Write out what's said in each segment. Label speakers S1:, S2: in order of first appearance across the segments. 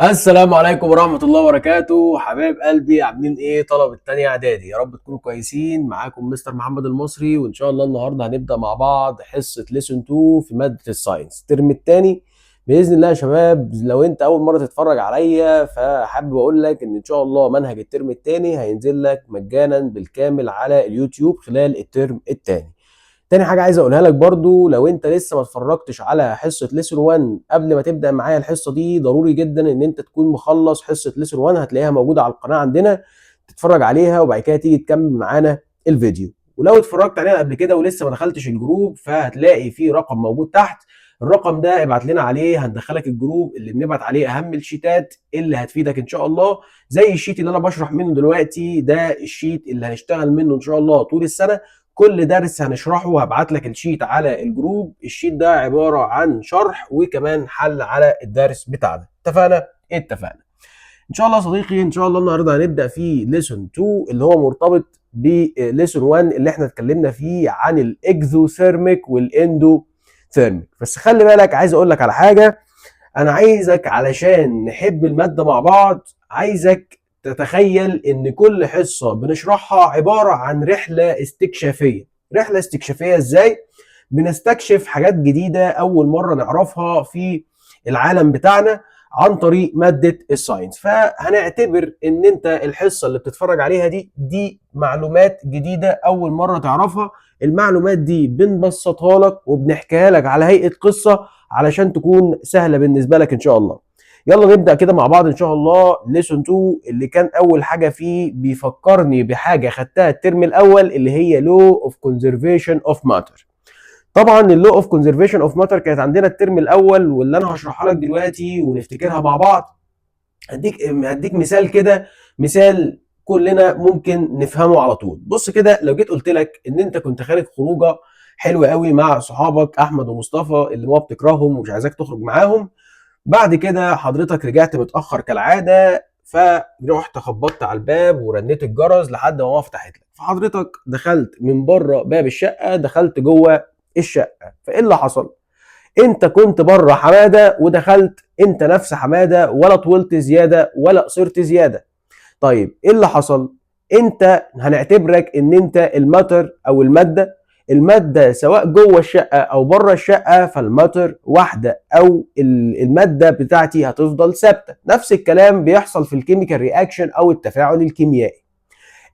S1: السلام عليكم ورحمة الله وبركاته، حبايب قلبي عاملين ايه؟ طلبة تانية اعدادي، يا رب تكونوا كويسين. معاكم مستر محمد المصري، وان شاء الله النهارده هنبدأ مع بعض حصة ليسون 2 في مادة الساينس الترم التاني بإذن الله. يا شباب، لو انت أول مرة تتفرج عليا فحابب أقول لك ان شاء الله منهج الترم التاني هينزل لك مجانا بالكامل على اليوتيوب خلال الترم التاني. تاني حاجة عايز اقولها لك برضو، لو انت لسه ما اتفرجتش على حصة ليسون 1 قبل ما تبدأ معايا الحصة دي، ضروري جدا ان انت تكون مخلص حصة ليسون 1. هتلاقيها موجودة على القناة عندنا، تتفرج عليها وبعد كده تيجي تكمل معانا الفيديو. ولو اتفرجت عليها قبل كده ولسه ما دخلتش الجروب، فهتلاقي في رقم موجود تحت. الرقم ده ابعت لنا عليه، هندخلك الجروب اللي بنبعت عليه اهم الشيتات اللي هتفيدك ان شاء الله. زي الشيت اللي انا بشرح منه دلوقتي، ده الشيت اللي هنشتغل منه ان شاء الله طول السنة. كل درس هنشرحه هبعت لك الشيت على الجروب. الشيت ده عبارة عن شرح وكمان حل على الدرس بتاعنا. اتفقنا؟ اتفقنا. ان شاء الله يا صديقي، ان شاء الله النهارده هنبدا في ليسون 2 اللي هو مرتبط بليسون 1 اللي احنا اتكلمنا فيه عن الاكزوثيرميك والاندوثيرميك. بس خلي بالك، عايز اقول لك على حاجه. انا عايزك علشان نحب الماده مع بعض، عايزك تتخيل ان كل حصه بنشرحها عباره عن رحله استكشافيه. رحله استكشافيه ازاي؟ بنستكشف حاجات جديده اول مره نعرفها في العالم بتاعنا عن طريق ماده الساينس. فهنعتبر ان انت الحصه اللي بتتفرج عليها دي معلومات جديده اول مره تعرفها. المعلومات دي بنبسطها لك وبنحكيها لك على هيئه قصه علشان تكون سهله بالنسبه لك ان شاء الله. يلا نبدا كده مع بعض ان شاء الله. ليسون 2 اللي كان اول حاجه فيه بيفكرني بحاجه خدتها الترم الاول، اللي هي لو اوف كونزرفيشن اوف ماتر. طبعا اللو اوف كونزرفيشن اوف ماتر كانت عندنا الترم الاول، واللي انا هشرحها لك دلوقتي ونفتكرها مع بعض. هديك مثال كده، مثال كلنا ممكن نفهمه على طول. بص كده، لو جيت قلت لك ان انت كنت خارج خروجه حلوه قوي مع صحابك احمد ومصطفى اللي ما بتكرههم ومش عايزاك تخرج معاهم. بعد كده حضرتك رجعت متاخر كالعاده، فرحت خبطت على الباب ورنيت الجرس لحد ما فتحت لك. فحضرتك دخلت من بره باب الشقه، دخلت جوه الشقه. فايه اللي حصل؟ انت كنت بره حماده ودخلت انت نفس حماده، ولا طولت زياده ولا قصرت زياده. طيب ايه اللي حصل؟ انت هنعتبرك ان انت الماتر او الماده سواء جوه الشقه او بره الشقه، فالماتر واحده او الماده بتاعتي هتفضل ثابته. نفس الكلام بيحصل في الكيميكال رياكشن او التفاعل الكيميائي.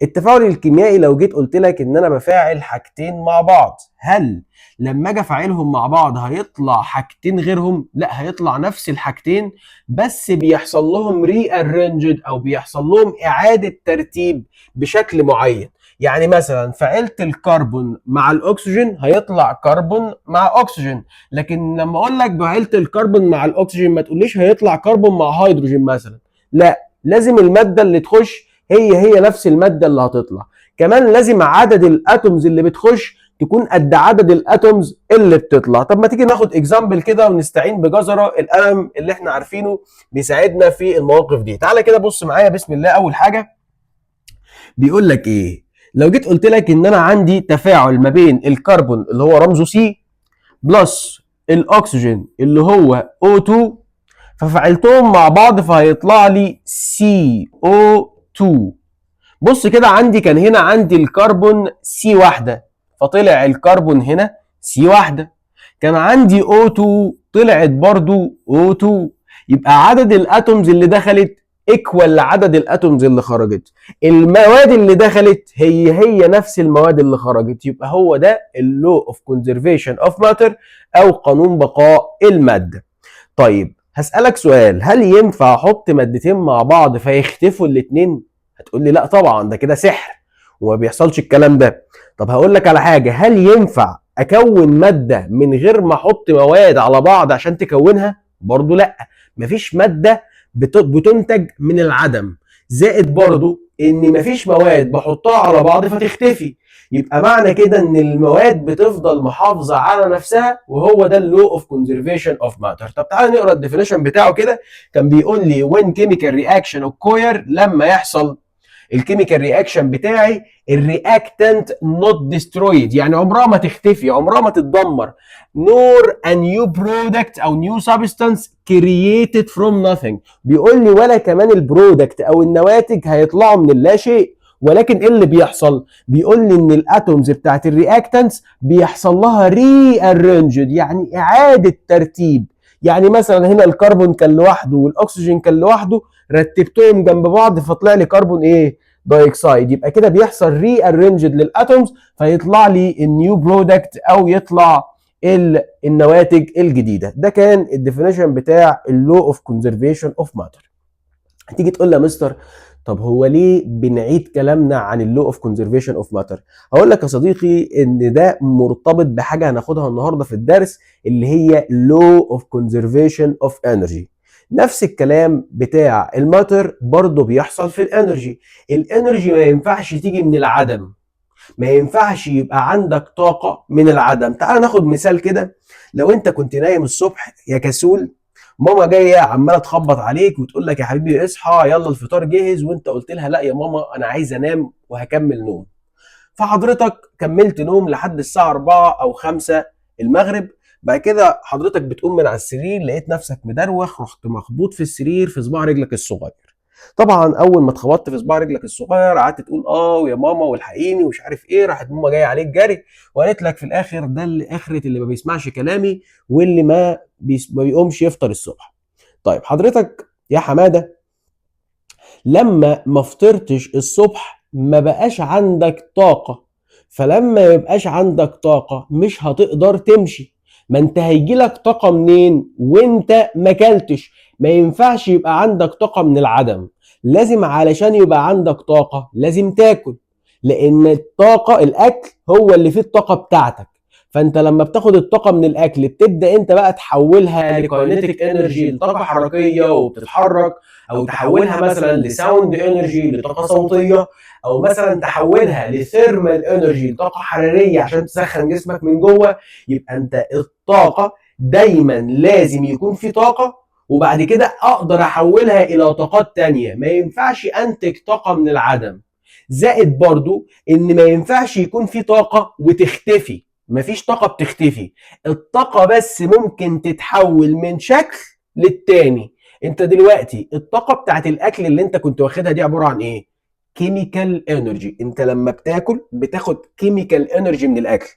S1: التفاعل الكيميائي لو جيت قلت لك ان انا بفاعل حاجتين مع بعض، هل لما اجي افعلهم مع بعض هيطلع حاجتين غيرهم؟ لا، هيطلع نفس الحاجتين، بس بيحصل لهم ري ارينجد او بيحصل لهم اعاده ترتيب بشكل معين. يعني مثلا فعلت الكربون مع الاكسجين هيطلع كربون مع اكسجين، لكن لما اقول لك فعلت الكربون مع الاكسجين ما تقوليش هيطلع كربون مع هيدروجين مثلا. لا، لازم الماده اللي تخش هي نفس الماده اللي هتطلع. كمان لازم عدد الاتومز اللي بتخش تكون قد عدد الاتومز اللي بتطلع. طب ما تيجي ناخد اكزامبل كده ونستعين بجزره القلم اللي احنا عارفينه بيساعدنا في المواقف دي. تعالى كده بص معايا بسم الله. اول حاجه بيقول لك ايه؟ لو جيت قلت لك ان انا عندي تفاعل ما بين الكربون اللي هو رمزه سي بلس الاكسجين اللي هو O2، ففعلتهم مع بعض فهيطلع لي CO2. بص كده، عندي كان هنا عندي الكربون سي واحدة، فطلع الكربون هنا سي واحدة. كان عندي O2 طلعت برضو O2. يبقى عدد الاتومز اللي دخلت ايكوال لعدد الاتومز اللي خرجت. المواد اللي دخلت هي نفس المواد اللي خرجت. يبقى هو ده اللو اوف كونزرفيشن اوف ماتر او قانون بقاء المادة. طيب هسألك سؤال، هل ينفع احط مادتين مع بعض فيختفوا الاتنين؟ هتقول لي لا طبعا، ده كده سحر وما بيحصلش الكلام ده. طب هقول لك على حاجه، هل ينفع اكون ماده من غير ما احط مواد على بعض عشان تكونها؟ برضو لا. مفيش ماده بتنتج من العدم، زائد برضو ان مفيش مواد بحطها على بعض فتختفي. يبقى معنى كده ان المواد بتفضل محافظه على نفسها، وهو ده اللو اوف كونزرفيشن اوف ماتر. طب تعالى نقرا الديفينيشن بتاعه كده. كان بيقول لي when chemical reaction occur، لما يحصل الكيميكال رياكشن بتاعي الرياكتنت نوت ديسترويد، يعني عمرها ما تختفي، عمرها ما تتدمر. نور a new product او new substance created from nothing. بيقول لي ولا كمان البرودكت او النواتج هيطلعوا من اللا شيء، ولكن ايه اللي بيحصل؟ بيقول لي ان الاتومز بتاعت الرياكتنتس بيحصل لها ري ارينجد، يعني اعاده ترتيب. يعني مثلا هنا الكربون كان لوحده والاكسجين كان لوحده، رتبتهم جنب بعض فطلع لي كربون ايه؟ دايوكسيد. يبقى كده بيحصل ري ارينجد للاتومز فيطلع لي النيو برودكت او يطلع النواتج الجديده. ده كان الديفينيشن بتاع اللو اوف كونزرفيشن اوف ماتر. هتيجي تقول لي يا مستر طب هو ليه بنعيد كلامنا عن اللو اوف كونزرفيشن اوف ماتر؟ هقول لك يا صديقي ان ده مرتبط بحاجه هناخدها النهارده في الدرس اللي هي لو اوف كونزرفيشن اوف انرجي. نفس الكلام بتاع الماتر برضه بيحصل في الانرجي. الانرجي ما ينفعش تيجي من العدم، ما ينفعش يبقى عندك طاقه من العدم. تعال ناخد مثال كده. لو انت كنت نايم الصبح يا كسول، ماما جايه عماله تخبط عليك وتقول لك يا حبيبي اصحى يلا الفطار جهز، وانت قلت لها لا يا ماما انا عايز انام وهكمل نوم. فحضرتك كملت نوم لحد الساعه 4 او 5 المغرب. بعد كده حضرتك بتقوم من على السرير لقيت نفسك مدروخ، رحت مخبوط في السرير في صباع رجلك الصغير. طبعا اول ما اتخبطت في صباع رجلك الصغير قعدت تقول اه يا ماما والحقيني ومش عارف ايه، راحت ماما جايه عليك جري وقالت لك في الاخر ده اللي اخرة اللي ما بيسمعش كلامي واللي ما بيقومش يفطر الصبح. طيب حضرتك يا حماده لما ما فطرتش الصبح ما بقاش عندك طاقه، فلما ما يبقاش عندك طاقه مش هتقدر تمشي. ما انت هيجيلك طاقه منين وانت ما اكلتش؟ ما ينفعش يبقى عندك طاقه من العدم، لازم علشان يبقى عندك طاقه لازم تاكل، لان الطاقه الاكل هو اللي فيه الطاقه بتاعتك. فانت لما بتاخد الطاقه من الاكل بتبدا انت بقى تحولها لكاينيتيك انرجي لطاقه حركيه وبتتحرك، او تحولها مثلا لساوند انرجي لطاقه صوتيه، او مثلا تحولها لثيرمال انرجي لطاقه حراريه عشان تسخن جسمك من جوه. يبقى انت الطاقه دايما لازم يكون في طاقه وبعد كده اقدر احولها الى طاقات تانية. ما ينفعش انتج طاقه من العدم. زائد برضو ان ما ينفعش يكون في طاقه وتختفي. مفيش طاقه بتختفي، الطاقه بس ممكن تتحول من شكل للتاني. انت دلوقتي الطاقه بتاعت الاكل اللي انت كنت واخدها دي عباره عن ايه؟ كيميكال انرجي. انت لما بتاكل بتاخد كيميكال انرجي من الاكل.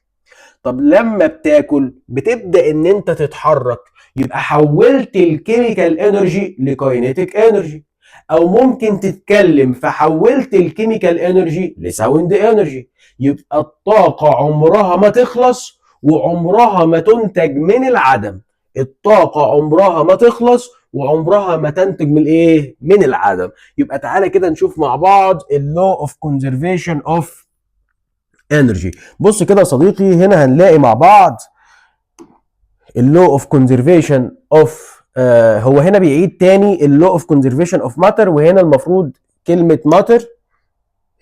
S1: طب لما بتاكل بتبدا ان انت تتحرك، يبقى حولت الكيميكال انرجي لكاينيتيك انرجي. او ممكن تتكلم فحولت الكيميكال انرجي لساوند انرجي. يبقى الطاقه عمرها ما تخلص وعمرها ما تنتج من العدم. الطاقه عمرها ما تخلص وعمرها ما تنتج من ايه؟ من العدم. يبقى تعالى كده نشوف مع بعض اللو اوف كونزرفيشن اوف انرجي. بص كده يا صديقي، هنا هنلاقي مع بعض اللو اوف كونزرفيشن اوف، هو هنا بيعيد تاني اللو اوف كونزرفيشن اوف ماتر، وهنا المفروض كلمه ماتر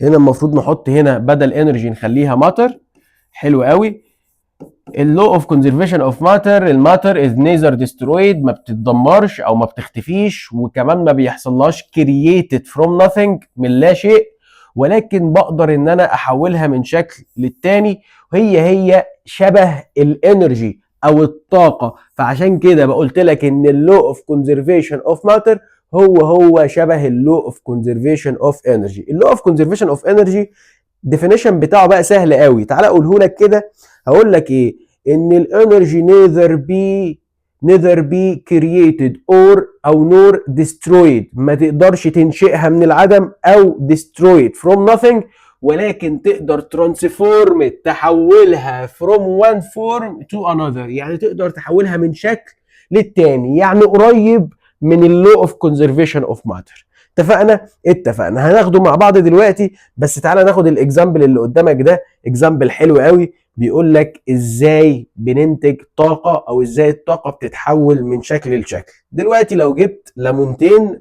S1: هنا المفروض نحط هنا بدل انرجي نخليها ماتر. حلو قوي. اللو اوف كونزرفيشن اوف ماتر، الماتر از نيزر ديسترويد، ما بتتدمرش او ما بتختفيش، وكمان ما بيحصلهاش كرييتد فروم nothing من لا شيء، ولكن بقدر ان انا احولها من شكل للتاني، وهي شبه الانرجي او الطاقه. فعشان كده بقولت لك ان اللو اوف كونزرفيشن اوف ماتر هو شبه اللو اوف كونزرفيشن اوف انرجي. اللو اوف كونزرفيشن اوف انرجي الديفينيشن بتاعه بقى سهل قوي. تعالى اقوله لك كده. هقول لك ايه؟ ان الانرجي neither be created or او nor destroyed، ما تقدرش تنشئها من العدم او destroyed from nothing، ولكن تقدر ترانسفورم تحولها from one form to another، يعني تقدر تحولها من شكل للتاني، يعني قريب من اللو اوف كونزرفيشن اوف ماتر. اتفقنا هناخده مع بعض دلوقتي. بس تعالى ناخد الاكزامبل اللي قدامك ده، اكزامبل حلو قوي بيقول لك ازاي بننتج طاقه او ازاي الطاقه بتتحول من شكل لشكل. دلوقتي لو جبت ليمونتين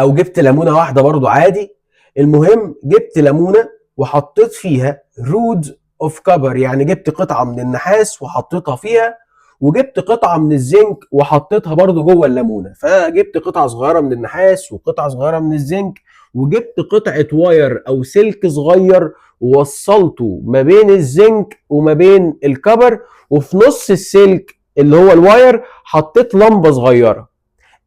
S1: او جبت ليمونه واحده برضو عادي، المهم جبت ليمونه وحطيت فيها رود اوف كبر، يعني جبت قطعه من النحاس وحطيتها فيها، وجبت قطعه من الزنك وحطيتها برضو جوه الليمونه. فجبت قطعه صغيره من النحاس وقطعه صغيره من الزنك وجبت قطعه واير او سلك صغير ووصلته ما بين الزنك وما بين الكبر، وفي نص السلك اللي هو الواير حطيت لمبه صغيره.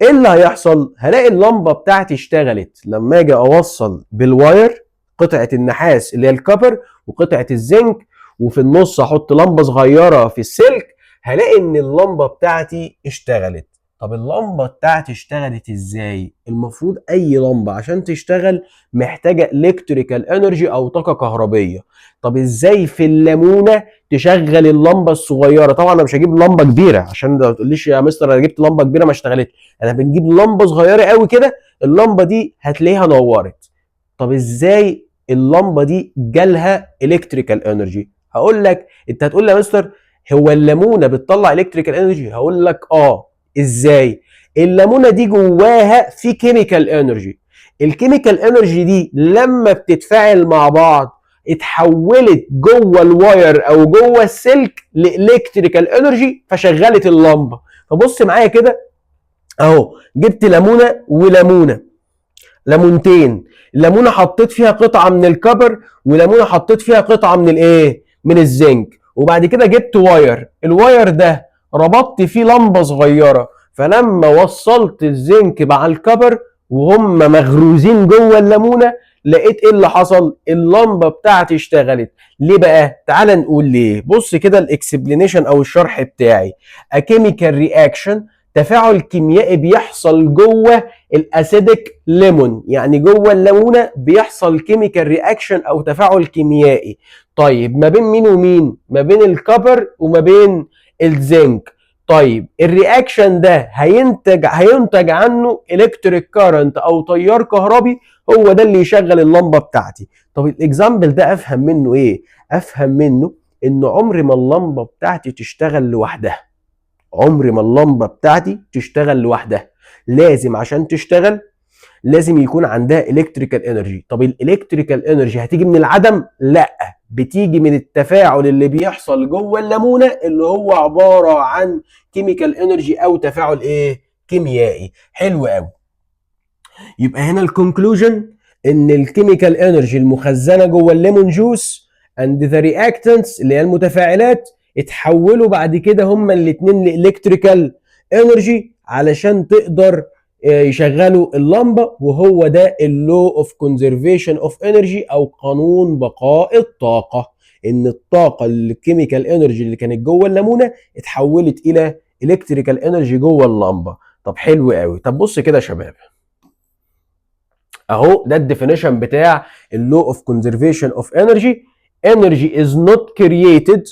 S1: ايه اللي هيحصل؟ هلاقي اللمبه بتاعتي اشتغلت لما اجي اوصل بالواير قطعه النحاس اللي هي الكبر وقطعه الزنك، وفي النص احط لمبه صغيره في السلك، هلاقي ان اللمبه بتاعتي اشتغلت. طب اللمبه بتاعتي اشتغلت ازاي؟ المفروض اي لمبه عشان تشتغل محتاجه الكتريكال انرجي او طاقه كهربيه. طب ازاي في الليمونه تشغل اللمبه الصغيره؟ طبعا انا مش هجيب لمبه كبيره، عشان ما تقوليش يا مستر انا جبت لمبه كبيره ما اشتغلتش. انا بنجيب لمبه صغيره قوي كده، اللمبه دي هتلاقيها نورت. طب ازاي اللمبه دي جالها الكتريكال انرجي؟ هقول لك. انت هتقول لي يا مستر هو الليمونه بتطلع الكتريكال انرجي؟ هقول لك ازاي. الليمونه دي جواها في كيميكال انرجي. الكيميكال انرجي دي لما بتتفاعل مع بعض اتحولت جوه الواير او جوه السلك لالكتريكال انرجي فشغلت اللمبه. فبص معايا كده اهو، جبت ليمونه وليمونه، ليمونتين، ليمونه حطيت فيها قطعه من الكبر وليمونه حطيت فيها قطعه من الايه، من الزنك، وبعد كده جبت واير، الواير ده ربطت فيه لمبه صغيره، فلما وصلت الزنك مع الكبر وهم مغروزين جوه الليمونه لقيت ايه اللي حصل؟ اللمبه بتاعتي اشتغلت. ليه بقى؟ تعال نقول ليه. بص كده الاكسبلينيشن او الشرح بتاعي. A chemical reaction، تفاعل كيميائي بيحصل جوه الاسيدك ليمون، يعني جوه الليمونه بيحصل كيميكال رياكشن او تفاعل كيميائي. طيب ما بين مين ومين؟ ما بين الكبر وما بين الزنك. طيب الرياكشن ده هينتج عنه الكتريك كارنت او تيار كهربي، هو ده اللي يشغل اللمبه بتاعتي. طب الاكزامبل ده افهم منه ايه؟ افهم منه ان عمر ما اللمبه بتاعتي تشتغل لوحدها. عمر ما اللمبه بتاعتي تشتغل لوحدها، لازم عشان تشتغل لازم يكون عندها الكتريكال انرجي. طب الالكتريكال انرجي هتيجي من العدم؟ لا، بتيجي من التفاعل اللي بيحصل جوه الليمونه اللي هو عباره عن كيميكال انرجي او تفاعل ايه، كيميائي. حلو قوي. يبقى هنا الكونكلوجن ان الكيميكال انرجي المخزنه جوه الليمون جوس اند ذا رياكتنتس اللي هي المتفاعلات اتحولوا بعد كده هما الاثنين لالكتريكال انرجي علشان تقدر يشغلوا اللمبه، وهو ده اللو اوف كونزرفيشن اوف انرجي او قانون بقاء الطاقه، ان الطاقه الكيميكال انرجي اللي كانت جوه الليمونه اتحولت الى الكتريكال انرجي جوه اللمبه. طب حلو قوي. طب بص كده يا شباب اهو، ده الديفينيشن بتاع اللو اوف كونزرفيشن اوف انرجي. energy is not created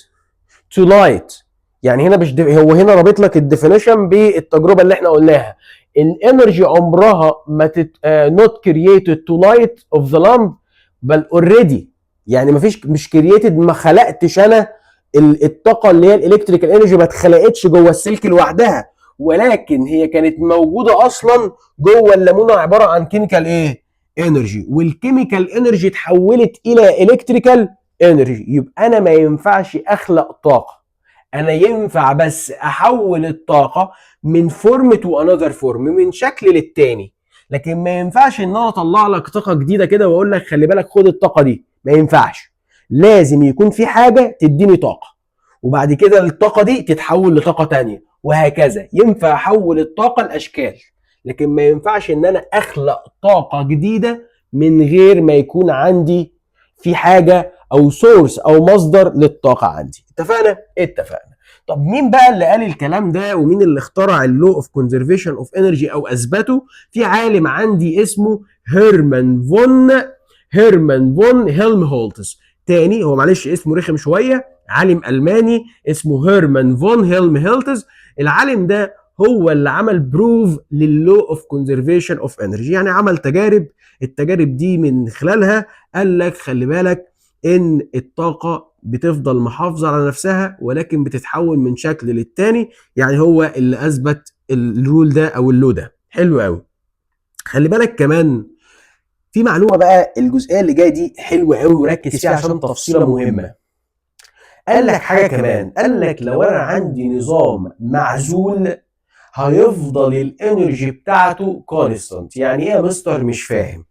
S1: to light. يعني هنا مش هو هنا رابط لك الديفينيشن بالتجربه اللي احنا قلناها. الانرجي عمرها ما not created to light of the lamp، بل already، يعني مش created، ما خلقتش انا الطاقه اللي هي الالكتريكال انرجي، ما اتخلقتش جوه السلك لوحدها، ولكن هي كانت موجوده اصلا جوه الليمونه عباره عن كيميكال ايه، انرجي، والكيميكال انرجي اتحولت الى الكتريكال انرجي. يبقى انا ما ينفعش اخلق طاقه، انا ينفع بس احول الطاقه من فورم تو انذر فورم، من شكل للتاني، لكن ما ينفعش ان انا اطلع لك طاقه جديده كده واقول لك خلي بالك خد الطاقه دي، ما ينفعش. لازم يكون في حاجه تديني طاقه، وبعد كده الطاقه دي تتحول لطاقه تانية، وهكذا. ينفع احول الطاقه لاشكال، لكن ما ينفعش ان انا اخلق طاقه جديده من غير ما يكون عندي في حاجه او سورس او مصدر للطاقه عندي. اتفقنا؟ اتفقنا. طب مين بقى اللي قال الكلام ده ومين اللي اخترع اللو اوف كونزرفيشن اوف انرجي او اثبته؟ في عالم عندي اسمه هيرمان فون هيلمهولتز. تاني هو معلش اسمه رخم شويه، عالم الماني اسمه هيرمان فون هيلمهولتز. العالم ده هو اللي عمل بروف لللو اوف كونزرفيشن اوف انرجي، يعني عمل تجارب. التجارب دي من خلالها قال لك خلي بالك ان الطاقه بتفضل محافظه على نفسها ولكن بتتحول من شكل للتاني، يعني هو اللي اثبت الرول ده او اللو ده. حلو قوي. خلي بالك كمان في معلومه بقى، الجزئيه اللي جايه دي حلوه قوي وركز فيها عشان تفصيله مهمه. قال لك حاجه كمان، قال لك لو انا عندي نظام معزول هيفضل الانرجي بتاعته كونستانت. يعني ايه يا مستر؟ مش فاهم.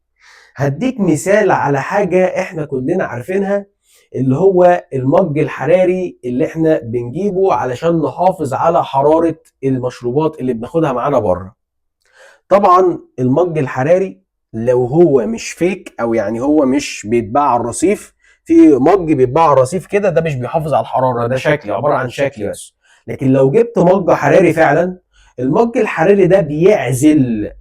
S1: هديك مثال على حاجة احنا كلنا عارفينها، اللي هو المج الحراري اللي احنا بنجيبه علشان نحافظ على حرارة المشروبات اللي بناخدها معانا بره. طبعا المج الحراري لو هو مش فيك، او يعني هو مش بيتباع على الرصيف، في مج بيتباع على الرصيف كده ده مش بيحافظ على الحرارة، ده شكل عبارة عن شكل بس. لكن لو جبت مج حراري فعلا، المج الحراري ده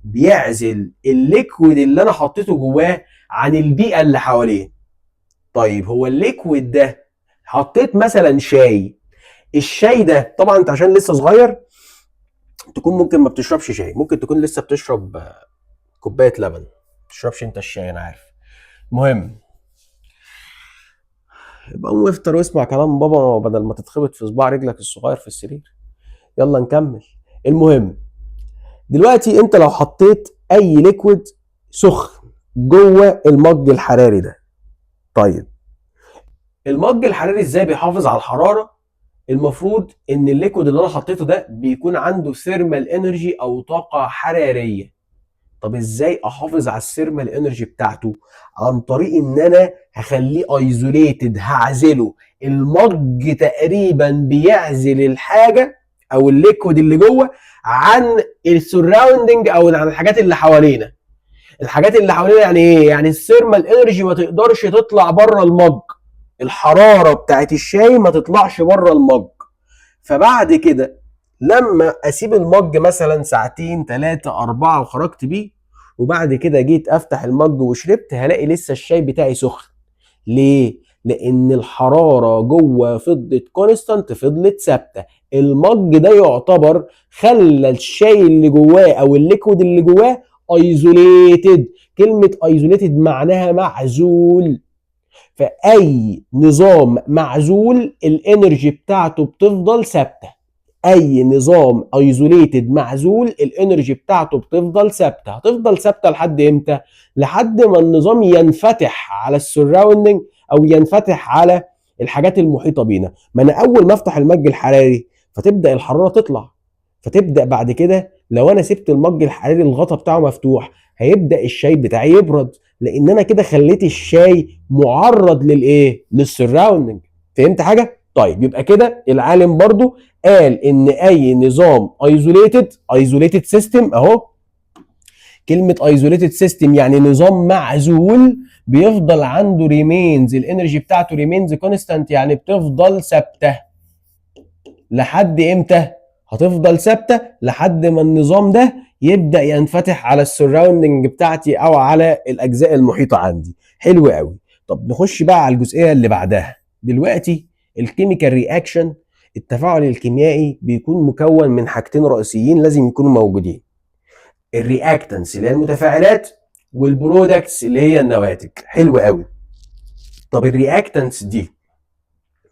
S1: بيعزل الليكويد اللي انا حطيته جواه عن البيئة اللي حواليه. طيب هو الليكويد ده، حطيت مثلا شاي، الشاي ده طبعا انت عشان لسه صغير تكون ممكن ما بتشربش شاي، ممكن تكون لسه بتشرب كوبايه لبن، ما تشربش انت الشاي انا عارف. المهم، يبقى قوم افطر واسمع كلام بابا بدل ما تتخبط في صباع رجلك الصغير في السرير. يلا نكمل. المهم، دلوقتي انت لو حطيت اي ليكويد سخن جوه المج الحراري ده، طيب المج الحراري ازاي بيحافظ على الحراره؟ المفروض ان الليكويد اللي انا حطيته ده بيكون عنده ثيرمال انرجي او طاقه حراريه. طب ازاي احافظ على الثيرمال انرجي بتاعته؟ عن طريق ان انا هخليه ايزوليتد، هعزله. المج تقريبا بيعزل الحاجه او الليكويد اللي جوه عن السراوندنج او عن الحاجات اللي حوالينا. الحاجات اللي حوالينا يعني ايه؟ يعني الثيرمال انرجي ما تقدرش تطلع بره المج، الحراره بتاعت الشاي ما تطلعش بره المج. فبعد كده لما اسيب المج مثلا ساعتين 3 4 وخرجت بيه، وبعد كده جيت افتح المج وشربت، هلاقي لسه الشاي بتاعي سخن. ليه؟ لان الحراره جوه فضلت كونستانت، فضلت ثابته. المج ده يعتبر خلى الشاي اللي جواه او الليكويد اللي جواه ايزوليتد. كلمه ايزوليتد معناها معزول. فاي نظام معزول الانرجي بتاعته بتفضل ثابته. اي نظام ايزوليتد معزول الانرجي بتاعته بتفضل ثابته. هتفضل ثابته لحد امتى؟ لحد ما النظام ينفتح على السراوندنج او ينفتح على الحاجات المحيطه بينا. ما انا اول ما افتح المج الحراري فتبدا الحراره تطلع، فتبدا بعد كده لو انا سبت المج الحراري الغطا بتاعه مفتوح هيبدا الشاي بتاعي يبرد، لان انا كده خليت الشاي معرض للايه؟ للسراوندنج. فهمت حاجه؟ طيب يبقى كده العالم برضو قال ان اي نظام ايزوليتد سيستم اهو. كلمه ايزوليتد سيستم يعني نظام معزول بيفضل عنده ريمينز، الانرجي بتاعته ريمينز كونستانت، يعني بتفضل ثابته. لحد امتى؟ هتفضل ثابته لحد ما النظام ده يبدا ينفتح على السراوندنج بتاعتي او على الاجزاء المحيطه عندي. حلو قوي. طب نخش بقى على الجزئيه اللي بعدها. دلوقتي الكيميكال رياكشن، التفاعل الكيميائي بيكون مكون من حاجتين رئيسيين لازم يكونوا موجودين: الرياكتنس اللي هي المتفاعلات، والبرودكتس اللي هي النواتج. حلو قوي. طب الرياكتنس دي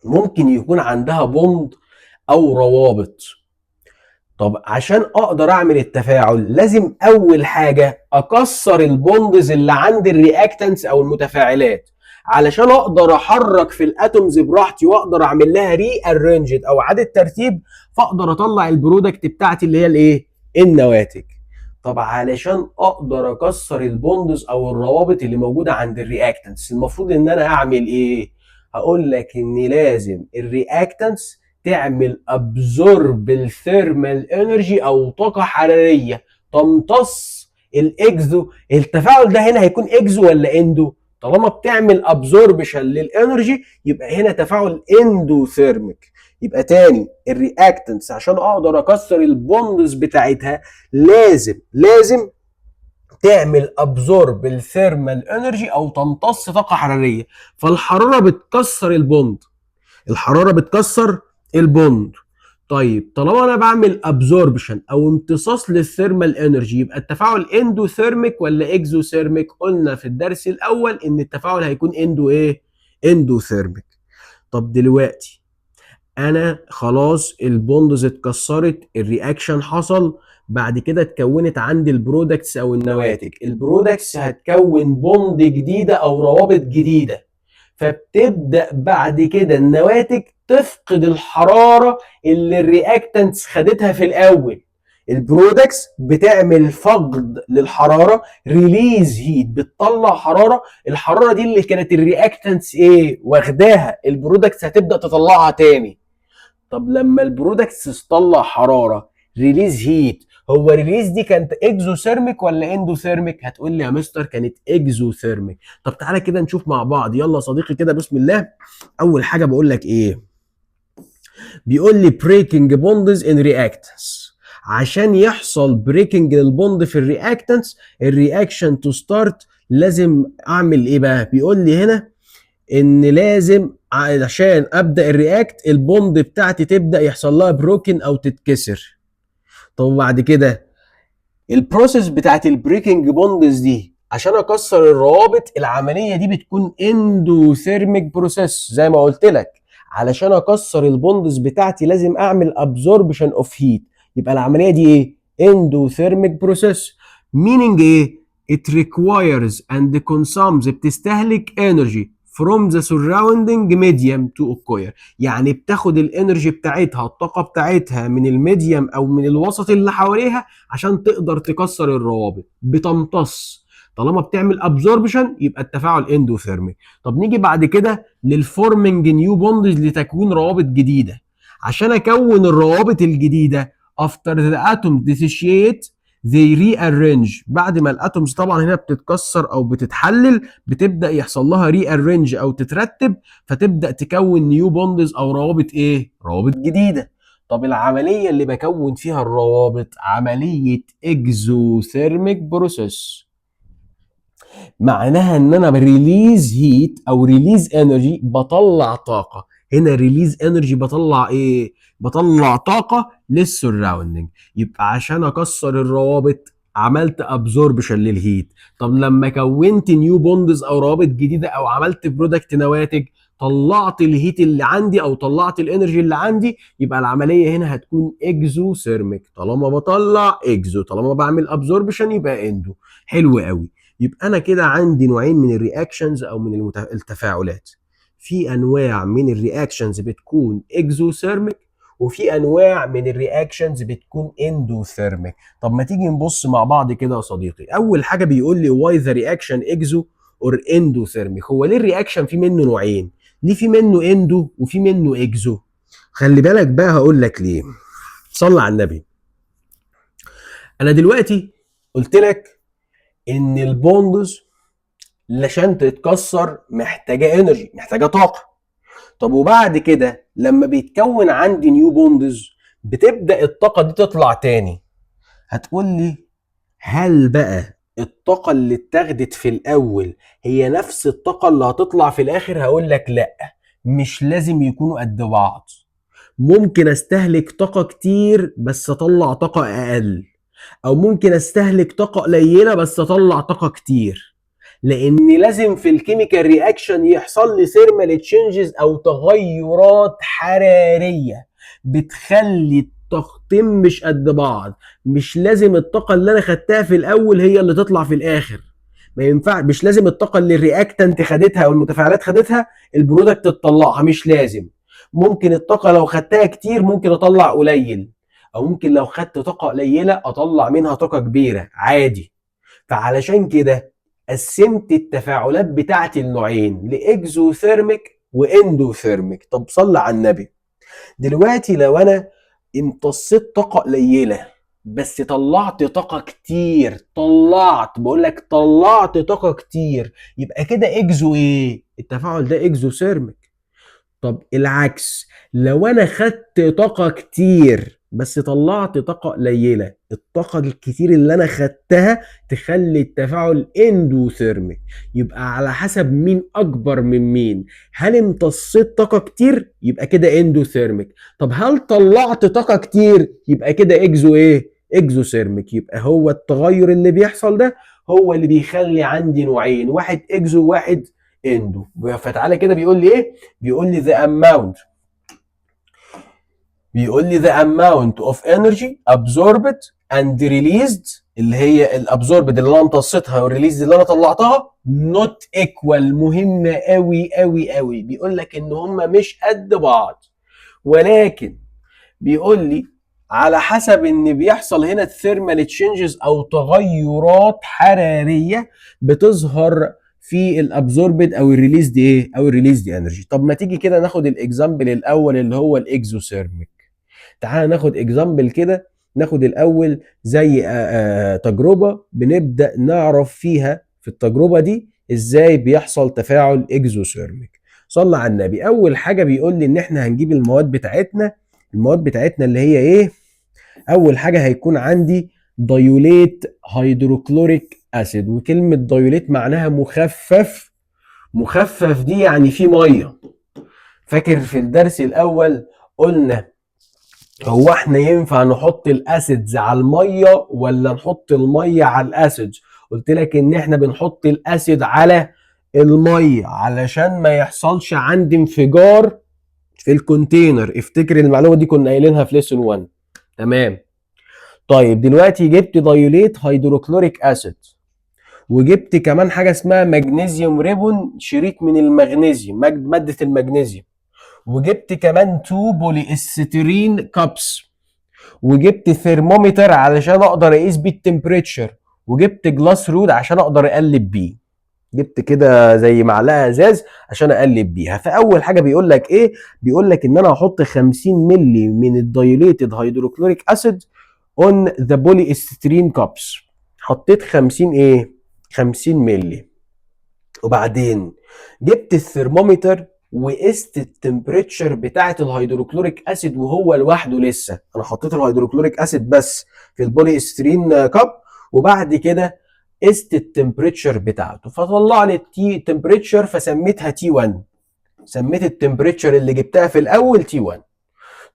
S1: ممكن يكون عندها بوند او روابط. طب عشان اقدر اعمل التفاعل لازم اول حاجه اكسر البوندز اللي عند الرياكتنس او المتفاعلات، علشان اقدر احرك في الاتومز براحتي واقدر اعمل لها ري ارينجد او اعاده ترتيب، فاقدر اطلع البرودكت بتاعتي اللي هي الايه؟ النواتج. طب علشان اقدر اكسر البوندز او الروابط اللي موجوده عند الرياكتنس المفروض ان انا اعمل ايه؟ هقول لك ان لازم الرياكتنس تعمل ابزورب الثيرمال انرجي او طاقه حراريه، تمتص الاكزو. التفاعل ده هنا هيكون اكزو ولا اندو؟ طالما بتعمل ابزوربشن للانرجي يبقى هنا تفاعل اندوثيرميك. يبقى تاني، الرياكتنس عشان اقدر اكسر البوندز بتاعتها لازم تعمل ابزورب الثيرمال انرجي او تمتص طاقه حراريه. فالحراره بتكسر البوند، الحراره بتكسر البوند. طيب طالما انا بعمل ابزوربشن او امتصاص للثيرمال انرجي يبقى التفاعل اندوثيرميك ولا اكزوثيرميك؟ قلنا في الدرس الاول ان التفاعل هيكون اندو ايه؟ اندوثيرميك. طب دلوقتي انا خلاص البوندز اتكسرت، الرياكشن حصل، بعد كده اتكونت عندي البرودكتس او النواتج. البرودكتس هتكون بوند جديده او روابط جديده، فبتبدا بعد كده النواتج تفقد الحراره اللي الرياكتنتس خدتها في الاول. البرودكتس بتعمل فقد للحراره، ريليز هيت بتطلع حراره، الحراره دي اللي كانت الرياكتنتس ايه واخداها، البرودكتس هتبدا تطلعها تاني. طب لما البرودكتس تطلع حراره ريليز هيت، هو ريليز دي كانت اكزوثيرميك ولا اندوثيرميك؟ هتقول لي يا مستر كانت اكزوثيرميك. طب تعالى كده نشوف مع بعض، يلا يا صديقي كده بسم الله. اول حاجه بقول لك ايه، بيقول لي بريكنج بوندز ان رياكتنس. عشان يحصل بريكنج للبوند في الرياكتنس، الرياكشن تو ستارت لازم اعمل ايه بقى؟ بيقول لي هنا ان لازم علشان ابدا الرياكت البوند بتاعتي تبدا يحصل لها بروكن او تتكسر. طب بعد كده البروسيس بتاعت البريكنج بوندز دي عشان اكسر الروابط، العمليه دي بتكون اندوثيرميك بروسيس زي ما قلت لك. علشان اكسر البوندز بتاعتي لازم اعمل ابزوربشن اوف هيت، يبقى العمليه دي ايه؟ اندوثيرميك بروسيس. meaning ايه؟ it requires and consumes بتستهلك energy from the surrounding medium to occur. يعني بتاخد الانرجي بتاعتها، الطاقه بتاعتها من الميديم او من الوسط اللي حواليها عشان تقدر تكسر الروابط، بتمتص. طالما بتعمل ابزوربشن يبقى التفاعل اندوثيرميك. طب نيجي بعد كده للفورمنج نيو بوندز، لتكوين روابط جديده. عشان اكون الروابط الجديده after the atoms dissociate they rearrange. بعد ما الاتومز طبعا هنا بتتكسر او بتتحلل، بتبدا يحصل لها rearrange او تترتب، فتبدا تكون نيو بوندز او روابط ايه؟ روابط جديده. طب العمليه اللي بكون فيها الروابط عمليه اكزوثيرميك بروسيس، معناها ان انا بريليز هيت او ريليز انرجي، بطلع طاقه. هنا ريليز انرجي بطلع ايه؟ بطلع طاقه للسراوندنج. يبقى عشان اكسر الروابط عملت ابزوربشن للهيت. طب لما كونت نيو بوندز او روابط جديده او عملت برودكت نواتج، طلعت الهيت اللي عندي او طلعت الانرجي اللي عندي، يبقى العمليه هنا هتكون اكزوثيرميك. طالما بطلع اكزو، طالما بعمل ابزوربشن يبقى اندو. حلو قوي. يبقى انا كده عندي نوعين من الرياكشنز او من التفاعلات. في انواع من الرياكشنز بتكون اكزوثيرميك، وفي انواع من الرياكشنز بتكون اندوثيرميك. طب ما تيجي نبص مع بعض كده يا صديقي. اول حاجه بيقول لي واي ذا رياكشن اكزو اور اندوثيرميك. هو ليه الرياكشن في منه نوعين؟ ليه في منه اندو وفي منه اكزو؟ خلي بالك بقى هقول لك ليه. صلى على النبي. انا دلوقتي قلت لك ان البوندز عشان تتكسر محتاجه انرجي، محتاجه طاقه. طب وبعد كده لما بيتكون عندي نيو بوندز بتبدا الطاقه دي تطلع تاني. هتقول لي هل بقى الطاقه اللي اتاخدت في الاول هي نفس الطاقه اللي هتطلع في الاخر؟ هقول لك لا، مش لازم يكونوا قد بعض. ممكن استهلك طاقه كتير بس اطلع طاقه اقل، او ممكن استهلك طاقه قليله بس اطلع طاقه كتير. لان لازم في الكيميكال رياكشن يحصل لي ثيرمال تشينجز او تغيرات حراريه بتخلي الطاقتين مش قد بعض. مش لازم الطاقه اللي انا خدتها في الاول هي اللي تطلع في الاخر. ما ينفع، مش لازم الطاقه اللي الرياكتنت خدتها او المتفاعلات خدتها البرودكت تطلعها، مش لازم. ممكن الطاقه لو خدتها كتير ممكن اطلع قليل، او ممكن لو خدت طاقه قليله اطلع منها طاقه كبيره عادي. فعلشان كده قسمت التفاعلات بتاعتي النوعين لاكزوثيرميك واندوثيرميك. طب صلى على النبي. دلوقتي لو انا امتصيت طاقه قليله بس طلعت طاقه كتير، بقول لك طلعت طاقه كتير، يبقى كده اكزو ايه؟ التفاعل ده اكزوثيرميك. طب العكس، لو انا خدت طاقة كتير بس طلعت طاقة قليلة، الطاقة الكتير اللي انا خدتها تخلي التفاعل اندوثيرميك. يبقى على حسب مين اكبر من مين. هل امتصيت طاقة كتير يبقى كده اندوثيرميك. طب هل طلعت طاقة كتير يبقى كده اكزو ايه؟ اكزوثيرميك. يبقى هو التغير اللي بيحصل ده هو اللي بيخلي عندي نوعين، واحد اكزو وواحد اندو. فتعالى كده بيقول لي ايه؟ بيقول لي the amount of energy absorbed and released، اللي هي الابزوربد اللي انا امتصيتها والريليز اللي انا طلعتها not equal. مهمه قوي قوي قوي. بيقول لك ان هم مش قد بعض، ولكن بيقول لي على حسب ان بيحصل هنا الثيرمال تشينجز او تغيرات حراريه بتظهر في الابزوربد او الريليز دي ايه او الريليز دي انرجي. طب ما تيجي كده ناخد الاكزامبل الاول اللي هو الاكزوثيرميك. تعال ناخد اكزامبل كده، ناخد الاول زي تجربه بنبدا نعرف فيها في التجربه دي ازاي بيحصل تفاعل اكزوثيرميك. صلى على النبي. اول حاجه بيقول لي ان احنا هنجيب المواد بتاعتنا. المواد بتاعتنا اللي هي ايه؟ اول حاجه هيكون عندي دايوليت هيدروكلوريك اسيد، وكلمه دايوليت معناها مخفف. مخفف دي يعني فيه ميه. فاكر في الدرس الاول قلنا هو احنا ينفع نحط الاسيدز على الميه ولا نحط الميه على الاسيدز؟ قلت لك ان احنا بنحط الاسيد على الميه علشان ما يحصلش عندي انفجار في الكونتينر. افتكر المعلومه دي كنا قايلينها في ليسون 1. تمام. طيب دلوقتي جبت دايوليت هيدروكلوريك اسيد، وجبت كمان حاجه اسمها مغنيسيوم ريبون، شريط من المغنيسيوم، ماده المغنيسيوم، وجبت كمان 2 بولي استرين كابس، وجبت ثرمومتر علشان اقدر اقيس بيه التمبريتشر، وجبت جلاس رود عشان اقدر اقلب بيه. جبت كده زي معلقه ازاز عشان اقلب بيها. فاول حاجه بيقول لك ايه؟ بيقول لك ان انا هحط 50 مللي من الدايليتد هيدروكلوريك اسيد اون ذا بولي استرين كابس. حطيت 50 ايه؟ 50 مللي. وبعدين جبت الثرمومتر وقست التمبريتشر بتاعه الهيدروكلوريك اسيد وهو لوحده لسه. انا حطيت الهيدروكلوريك اسيد بس في البولي استرين كاب، وبعد كده قست التمبريتشر بتاعته فطلع لي التي تمبريتشر فسميتها تي 1. سميت التمبريتشر اللي جبتها في الاول تي 1.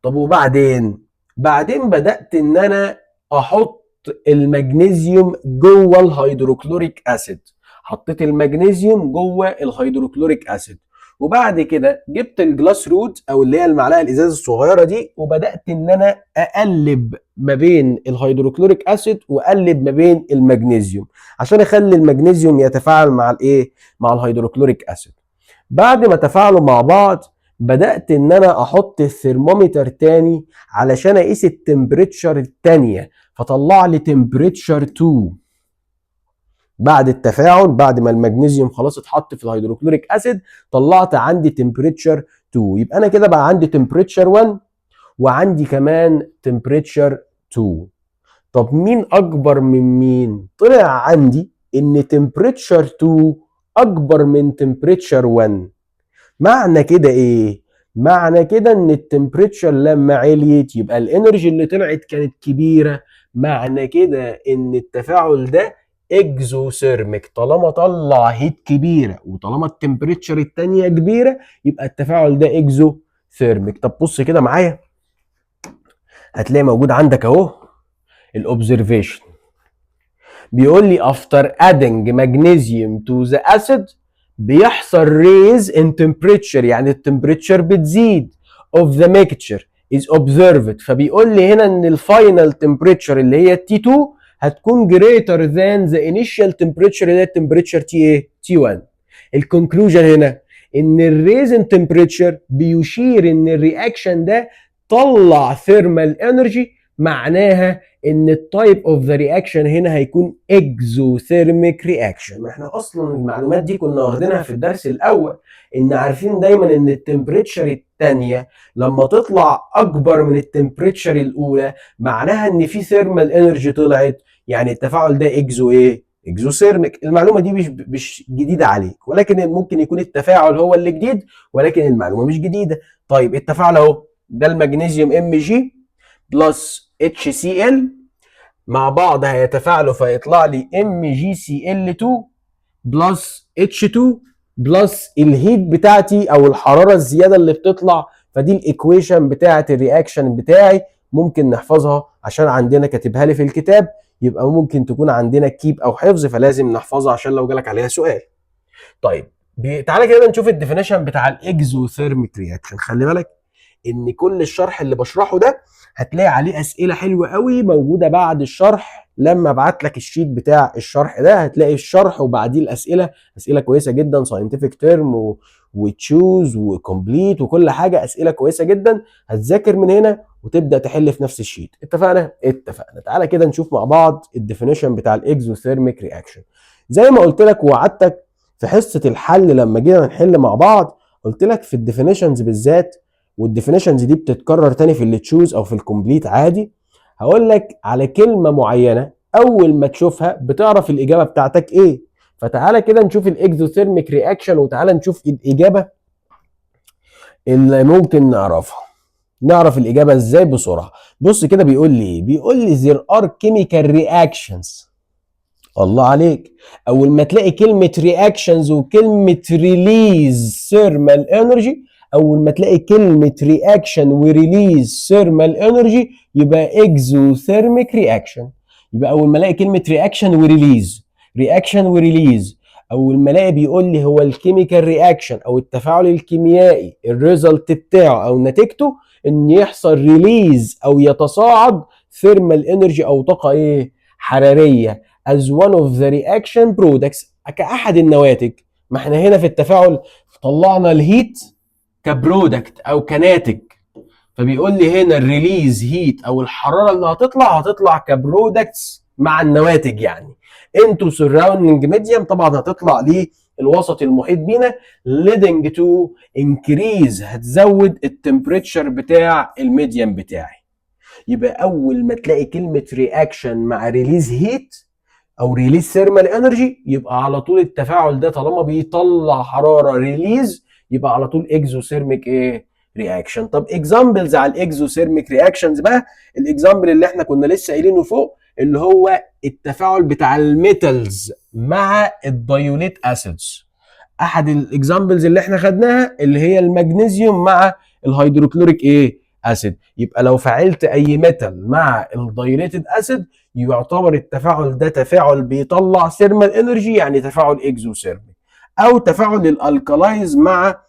S1: طب وبعدين بدات ان انا احط المغنيسيوم جوه الهيدروكلوريك اسيد. حطيت المغنيسيوم جوه الهيدروكلوريك اسيد، وبعد كده جبت الجلاس رود او اللي هي المعلقه الازاز الصغيره دي، وبدات ان انا اقلب ما بين الهيدروكلوريك اسيد واقلب ما بين المغنيسيوم عشان اخلي المغنيسيوم يتفاعل مع الايه؟ مع الهيدروكلوريك اسيد. بعد ما تفاعلوا مع بعض بدأت ان انا احط الثرمومتر تاني علشان اقيس التمبريتشر التانية، فطلع لي تمبريتشر 2. بعد التفاعل، بعد ما المغنيسيوم خلاص اتحط في الهيدروكلوريك اسيد، طلعت عندي تمبريتشر 2. يبقى انا كده بقى عندي تمبريتشر 1 وعندي كمان تمبريتشر 2. طب مين اكبر من مين؟ طلع عندي ان تمبريتشر 2 اكبر من تمبريتشر 1. معنى كده ايه؟ معنى كده ان التمبريتشر لما عليت يبقى الانرجي اللي طلعت كانت كبيره. معنى كده ان التفاعل ده اكزوثيرميك. طالما طلع هيت كبيره وطالما التمبريتشر الثانيه كبيره يبقى التفاعل ده اكزوثيرميك. طب بص كده معايا، هتلاقي موجود عندك اهو الاوبزرفيشن. بيقول لي after adding magnesium to the acid بيحصل raise in temperature، يعني التمبريتشر بتزيد of the mixture is observed. فبيقول لي هنا ان الفاينل تمبريتشر اللي هي T2 هتكون greater than the initial temperature اللي هي التمبريتشر T ايه؟ T1. الكونكلوجن هنا ان الريز ان تمبريتشر بيشير ان الرياكشن ده طلع ثيرمال انرجي، معناها ان التايب اوف ذا رياكشن هنا هيكون اكزوثيرميك رياكشن. احنا اصلا المعلومات دي كنا واخدينها في الدرس الاول، ان عارفين دايما ان التمبريتشر الثانيه لما تطلع اكبر من التمبريتشر الاولى معناها ان في ثيرمال انرجي طلعت، يعني التفاعل ده اكزو ايه؟ اكزوثيرميك. المعلومه دي مش جديده عليك، ولكن ممكن يكون التفاعل هو اللي جديد ولكن المعلومه مش جديده. طيب التفاعل اهو، ده المغنيسيوم ام جي بلس اتش سي ال مع بعض هيتفاعلوا فيطلع لي ام جي سي ال 2 بلس اتش 2 بلس الهيت بتاعتي او الحراره الزياده اللي بتطلع. فدي الايكويشن بتاعه الرياكشن بتاعي، ممكن نحفظها عشان عندنا كاتبها لي في الكتاب، يبقى ممكن تكون عندنا كيب او حفظ فلازم نحفظها عشان لو جالك عليها سؤال. طيب تعالى كده نشوف الديفينيشن بتاع الاكزوثيرميك رياكشن. خلي بالك ان كل الشرح اللي بشرحه ده هتلاقي عليه اسئله حلوه قوي موجوده بعد الشرح. لما ابعت لك الشيت بتاع الشرح ده هتلاقي الشرح وبعديه الاسئله، اسئله كويسه جدا، ساينتفك تيرم وتشوز وكومبليت وكل حاجه، اسئله كويسه جدا. هتذاكر من هنا وتبدا تحل في نفس الشيت. اتفقنا؟ اتفقنا. تعالى كده نشوف مع بعض الديفينيشن بتاع الاكزوثيرميك رياكشن. زي ما قلت لك ووعدتك في حصه الحل لما جينا نحل مع بعض، قلت لك في الديفينيشنز بالذات، والديفينيشنز دي بتتكرر تاني في اللي تشوز او في الكومبليت عادي، هقول لك على كلمه معينه اول ما تشوفها بتعرف الاجابه بتاعتك ايه. فتعالى كده نشوف الاكزوثيرميك رياكشن، وتعالى نشوف الاجابه اللي ممكن نعرفها. نعرف الاجابه ازاي بسرعه. بص كده بيقول لي ايه؟ بيقول لي there are chemical reactions. الله عليك. اول ما تلاقي كلمه reactions وكلمه release thermal energy، اول ما تلاقي كلمه reaction وريليز thermal energy يبقى exothermic reaction. يبقى اول ما الاقي كلمه reaction وريليز، reaction وريليز، اول ما الاقي بيقول لي هو الكيميكال رياكشن او التفاعل الكيميائي الريزلت بتاعه او نتيجته ان يحصل ريليز او يتصاعد ثيرمال انرجي او طاقه ايه؟ حراريه as one of the reaction products، كاحد النواتج. ما احنا هنا في التفاعل طلعنا الهيت كبرودكت او كناتج، فبيقول لي هنا الريليز هيت او الحراره اللي هتطلع كبرودكتس مع النواتج يعني انتو سراوندنج ميديم، طبعا هتطلع للوسط المحيط بينا leading to increase، هتزود التمبريتشر بتاع الميديم بتاعي. يبقى اول ما تلاقي كلمه رياكشن مع ريليز هيت او ريليز ثيرمال انرجي يبقى على طول التفاعل ده طالما بيطلع حراره ريليز يبقى على طول اكزوثيرميك ايه؟ رياكشن. طب اكزامبلز على الاكزوثيرميك رياكشنز بقى، الاكزامبل اللي احنا كنا لسه قايلينه فوق اللي هو التفاعل بتاع الميتالز مع الدايوليت اسيدز. احد الاكزامبلز اللي احنا خدناها اللي هي المغنيسيوم مع الهيدروكلوريك ايه؟ اسيد. يبقى لو فعلت اي ميتال مع الدايليتد اسيد يعتبر التفاعل ده تفاعل بيطلع ثيرمال انرجي، يعني تفاعل اكزوثيرميك. او تفاعل الالكالايز مع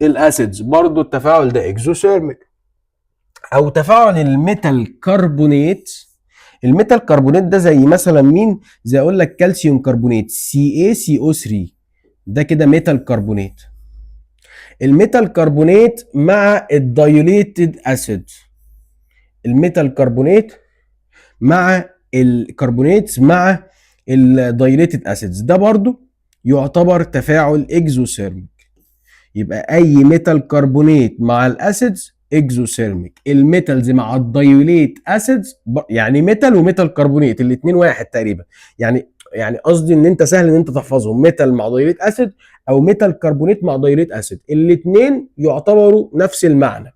S1: الاسيدز برضو التفاعل ده اكزوثيرميك. او تفاعل الميتال كربونيت. الميتال كربونيت ده زي مثلا مين؟ زي اقول لك كالسيوم كربونيت CaCO3، ده كده ميتال كربونيت. الميتال كربونيت مع الدايليتد اسيد، الميتال كربونيت مع الكربونيت مع الدايليتد اسيدز، ده برضو يعتبر تفاعل اكزوثيرميك. يبقى اي ميتال كربونيت مع الاسيدز اكزوثيرميك. الميتالز مع الدايليت اسيدز يعني ميتال وميتال كربونيت الاثنين واحد تقريبا، يعني قصدي ان انت سهل ان انت تحفظهم، ميتال مع دايليت اسيد او ميتال كربونيت مع دايليت اسيد، الاثنين يعتبروا نفس المعنى.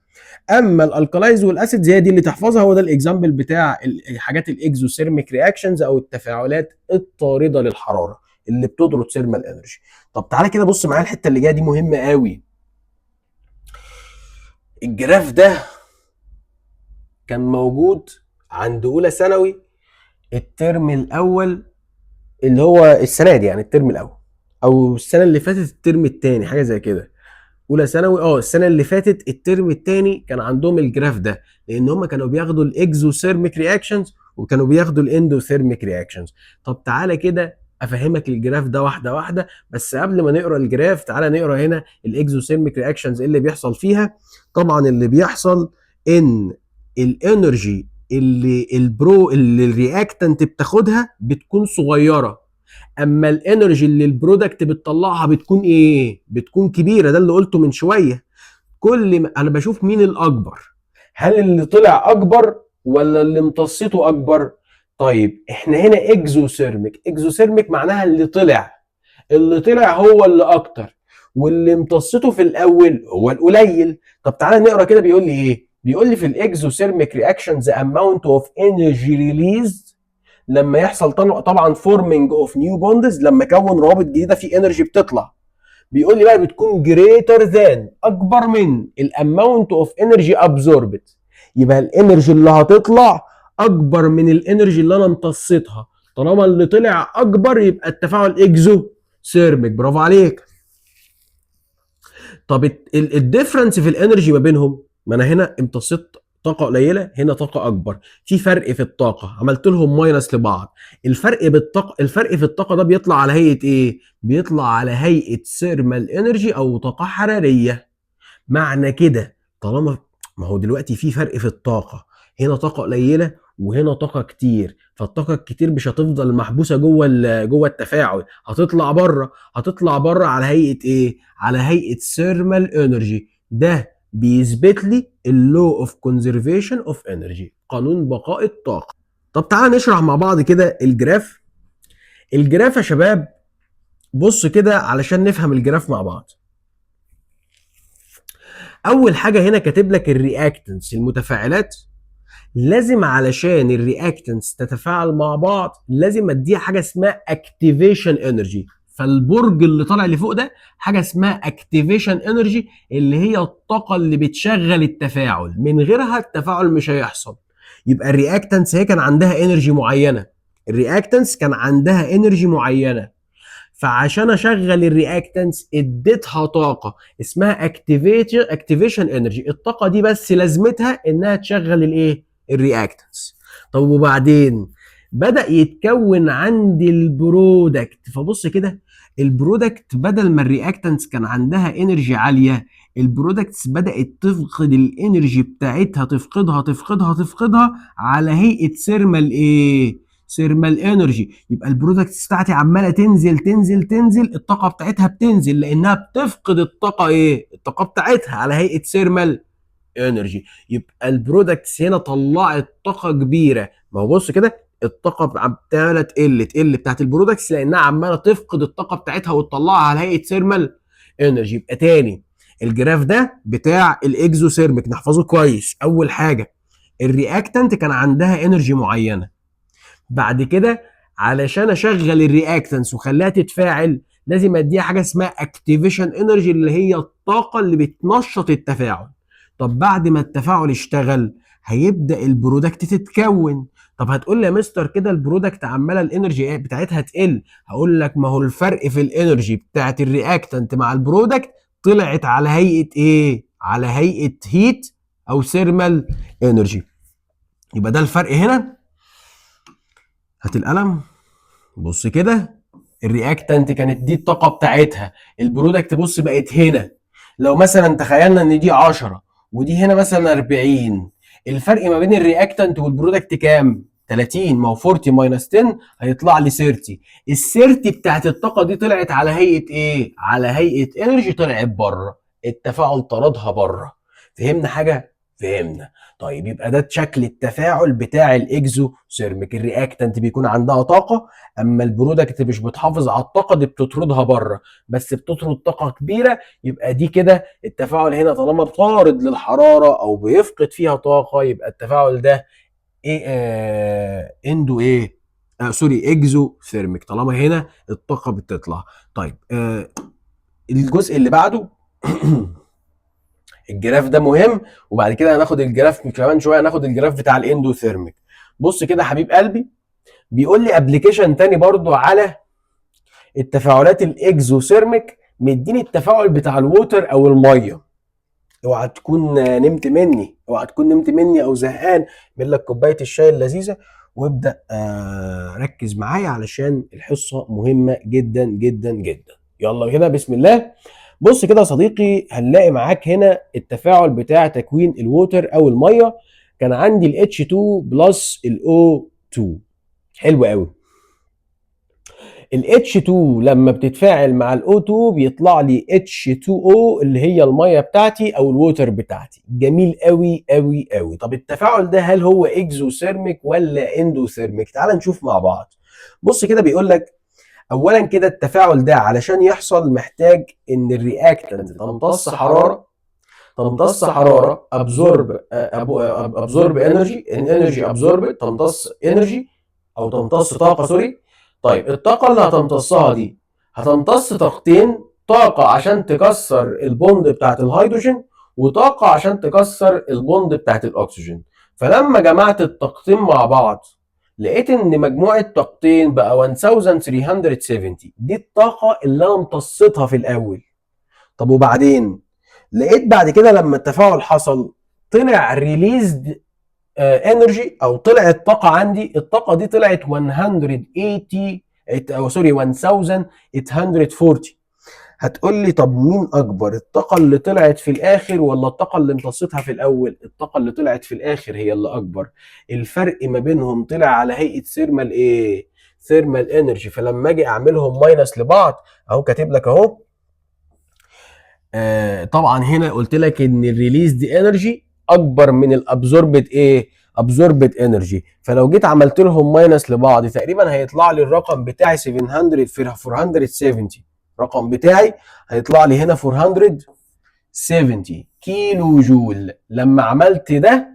S1: اما الالكالايز والاسيدز هي دي اللي تحفظها. هو ده الاكزامبل بتاع الحاجات الاكزوثيرميك رياكشنز او التفاعلات الطارده للحراره اللي بتطرد ثيرمال انرجي. طب تعالى كده بص معايا الحته اللي جايه دي مهمه قوي. الجراف ده كان موجود عند اولى ثانوي الترم الاول اللي هو السنه دي، يعني الترم الاول او السنه اللي فاتت الترم الثاني حاجه زي كده. اولى ثانوي السنه اللي فاتت الترم الثاني كان عندهم الجراف ده، لان هم كانوا بياخدوا الاكزوثيرميك رياكشنز وكانوا بياخدوا الاندوثيرميك رياكشنز. طب تعالى كده افهمك الجراف ده واحده واحده، بس قبل ما نقرا الجراف تعالى نقرا هنا الاكزوثيرميك رياكشنز اللي بيحصل فيها. طبعا اللي بيحصل ان الانرجي اللي الرياكتنت بتاخدها بتكون صغيره، اما الانرجي اللي البرودكت بتطلعها بتكون ايه؟ بتكون كبيره. ده اللي قلته من شويه. كل ما انا بشوف مين الاكبر، هل اللي طلع اكبر ولا اللي امتصيته اكبر؟ طيب احنا هنا اكزوثيرميك، اكزوثيرميك معناها اللي طلع هو اللي اكتر، واللي امتصيته في الاول هو القليل. طب تعالى نقرا كده بيقول لي ايه؟ بيقول لي في الاكزوثيرميك رياكشن the amount of energy released لما يحصل طبعا فورمينج اوف نيو بوندز، لما كون روابط جديده في انرجي بتطلع. بيقول لي بقى بتكون جريتر ذان، اكبر من الاماونت اوف انرجي ابزوربد. يبقى الانرجي اللي هتطلع اكبر من الانرجي اللي انا امتصيتها. طالما اللي طلع اكبر يبقى التفاعل اكزو ثيرميك. برافو عليك. طب الديفرنس في الانرجي ما بينهم، ما انا هنا امتصيت طاقه قليله، هنا طاقه اكبر، في فرق في الطاقه، عملت لهم ماينس لبعض. الفرق في الطاقه ده بيطلع على هيئه ايه؟ بيطلع على هيئه ثيرمال انرجي او طاقه حراريه. معنى كده طالما ما هو دلوقتي في فرق في الطاقه، هنا طاقه قليله وهنا طاقه كتير، فالطاقه الكتير مش هتفضل محبوسه جوه التفاعل، هتطلع بره على هيئه ايه؟ على هيئه ثيرمال انرجي. ده بيثبت لي اللو اوف كونزرفيشن اوف انرجي، قانون بقاء الطاقه. طب تعالى نشرح مع بعض كده الجراف. الجراف يا شباب بص كده علشان نفهم الجراف مع بعض. اول حاجه هنا كاتب لك الرياكتنس، المتفاعلات. لازم علشان الرياكتنس تتفاعل مع بعض لازم اديها حاجه اسمها اكتيفيشن انرجي. فالبرج اللي طالع لفوق ده حاجه اسمها اكتيفيشن انرجي، اللي هي الطاقه اللي بتشغل التفاعل، من غيرها التفاعل مش هيحصل. يبقى الرياكتنس هي كان عندها انرجي معينه، الرياكتنس كان عندها انرجي معينه، فعشان اشغل الرياكتنس اديتها طاقه اسمها اكتيفيشن انرجي. الطاقه دي بس لازمتها انها تشغل الايه؟ الرياكتنس. طب وبعدين بدا يتكون عندي البرودكت. فبص كده، البرودكت بدل ما الرياكتنس كان عندها انرجي عاليه، البرودكتس بدات تفقد الانرجي بتاعتها، تفقدها على هيئه ثيرمال ايه؟ ثيرمال انرجي. يبقى البرودكتس بتاعتي عماله تنزل، الطاقه بتاعتها بتنزل لانها بتفقد الطاقه ايه؟ الطاقه بتاعتها على هيئه ثيرمال انرجي. يبقى البرودكتس هنا طلعت طاقه كبيره. ما هو بص كده، الطاقه عماله تقل بتاعت البرودكتس لانها عماله تفقد الطاقه بتاعتها وتطلعها على هيئه ثيرمال انرجي. يبقى تاني الجراف ده بتاع الاكزوثيرميك نحفظه كويس. اول حاجه الرياكتنت كان عندها انرجي معينه، بعد كده علشان اشغل الرياكتنس وخليها تتفاعل لازم اديها حاجه اسمها اكتيفيشن انرجي، اللي هي الطاقه اللي بتنشط التفاعل. طب بعد ما التفاعل اشتغل هيبدا البرودكت تتكون. طب هتقول لي يا مستر كده البرودكت عماله الانرجي بتاعتها تقل. هقول لك ما هو الفرق في الانرجي بتاعت الرياكتنت مع البرودكت طلعت على هيئه ايه؟ على هيئه هيت او ثيرمال انرجي. يبقى ده الفرق هنا. هات القلم. بص كده، الرياكتنت كانت دي الطاقه بتاعتها، البرودكت بص بقت هنا. لو مثلا تخيلنا ان دي 10 ودي هنا مثلا 40، الفرق ما بين الرياكتنت والبرودكت كام؟ 30. ما هو 40 ماينس 10 هيطلع لي 30. ال 30 بتاعت الطاقه دي طلعت على هيئه ايه؟ على هيئه انرجي، طلعت بره، التفاعل طردها بره. فهمنا حاجه؟ فهمنا. طيب يبقى ده شكل التفاعل بتاع الاكزوثيرميك. الرياكتنت بيكون عندها طاقه، اما البرودكت مش بتحافظ على الطاقه دي، بتطردها بره، بس بتطرد طاقه كبيره. يبقى دي كده التفاعل هنا طالما طارد للحراره او بيفقد فيها طاقه، يبقى التفاعل ده ايه؟ اندو ايه؟ سوري، اكزو ثيرميك، طالما هنا الطاقه بتطلع. طيب الجزء اللي بعده الجراف ده مهم، وبعد كده هناخد الجراف كمان شويه، هناخد الجراف بتاع الاندوثيرميك. بص كده يا حبيب قلبي، بيقول لي ابلكيشن تاني برضو على التفاعلات الاكزوثيرميك. مديني التفاعل بتاع الووتر او الميه. اوعى تكون نمت مني، او زهقان. اعمل لك كوبايه الشاي اللذيذه وابدا ركز معايا علشان الحصه مهمه جدا جدا جدا. يلا كده بسم الله. بص كده يا صديقي، هنلاقي معاك هنا التفاعل بتاع تكوين الووتر او الميه. كان عندي ال H2 بلس ال O2. حلو قوي. ال H2 لما بتتفاعل مع ال O2 بيطلع لي H2O اللي هي الميه بتاعتي او الووتر بتاعتي. جميل قوي قوي قوي. طب التفاعل ده هل هو اكزوثيرميك ولا اندوثيرميك؟ تعال نشوف مع بعض. بص كده بيقول لك اولا كده التفاعل ده علشان يحصل محتاج ان الرياكتنت تمتص حراره ابزورب انرجي ابزورب، تمتص انرجي او تمتص طاقه، سوري. طيب الطاقه اللي هتمتصها دي هتمتص طاقتين، طاقه عشان تكسر البوند بتاعت الهيدروجين وطاقه عشان تكسر البوند بتاعت الاكسجين. فلما جمعت الطاقتين مع بعض لقيت ان مجموع الطاقتين بقى 1370. دي الطاقه اللي انا امتصيتها في الاول. طب وبعدين لقيت بعد كده لما التفاعل حصل طلع ريليزد انرجي او طلعت طاقه عندي. الطاقه دي طلعت 180 او سوري 1840. هتقول لي طب مين اكبر، الطاقه اللي طلعت في الاخر ولا الطاقه اللي امتصيتها في الاول؟ الطاقه اللي طلعت في الاخر هي اللي اكبر. الفرق ما بينهم طلع على هيئه ثيرمال ايه؟ ثيرمال انرجي. فلما اجي اعملهم ماينس لبعض اهو كاتب لك اهو. طبعا هنا قلت لك ان الريليز دي انرجي اكبر من الابزوربد ايه؟ ابزوربد انرجي. فلو جيت عملت لهم ماينس لبعض تقريبا هيطلع لي الرقم بتاعي 700 في 470. الرقم بتاعي هيطلع لي هنا 470 كيلو جول. لما عملت ده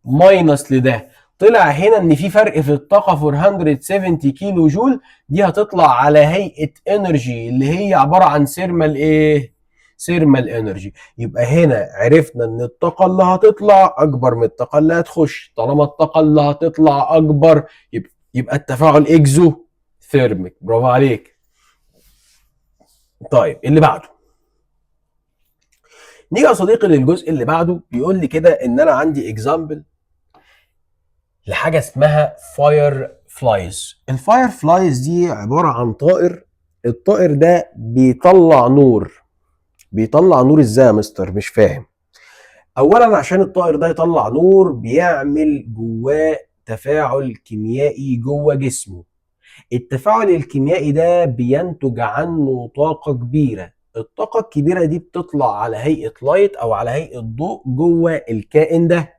S1: ماينس لده طلع هنا ان في فرق في الطاقه 470 كيلو جول. دي هتطلع على هيئه انرجي اللي هي عباره عن سيرمال ايه؟ سيرمال انرجي. يبقى هنا عرفنا ان الطاقه اللي هتطلع اكبر من الطاقه اللي هتخش. طالما الطاقه اللي هتطلع اكبر يبقى التفاعل اكزو ثيرميك. برافو عليك. طيب اللي بعده، نيجي يا صديقي للجزء اللي بعده. بيقول لي كده ان انا عندي اكزامبل لحاجه اسمها فاير فلايز. الفاير فلايز دي عباره عن طائر. الطائر ده بيطلع نور. بيطلع نور ازاي يا مستر؟ مش فاهم. اولا عشان الطائر ده يطلع نور بيعمل جواه تفاعل كيميائي جوه جسمه. التفاعل الكيميائي ده بينتج عنه طاقه كبيره. الطاقه الكبيره دي بتطلع على هيئه لايت او على هيئه ضوء جوه الكائن ده.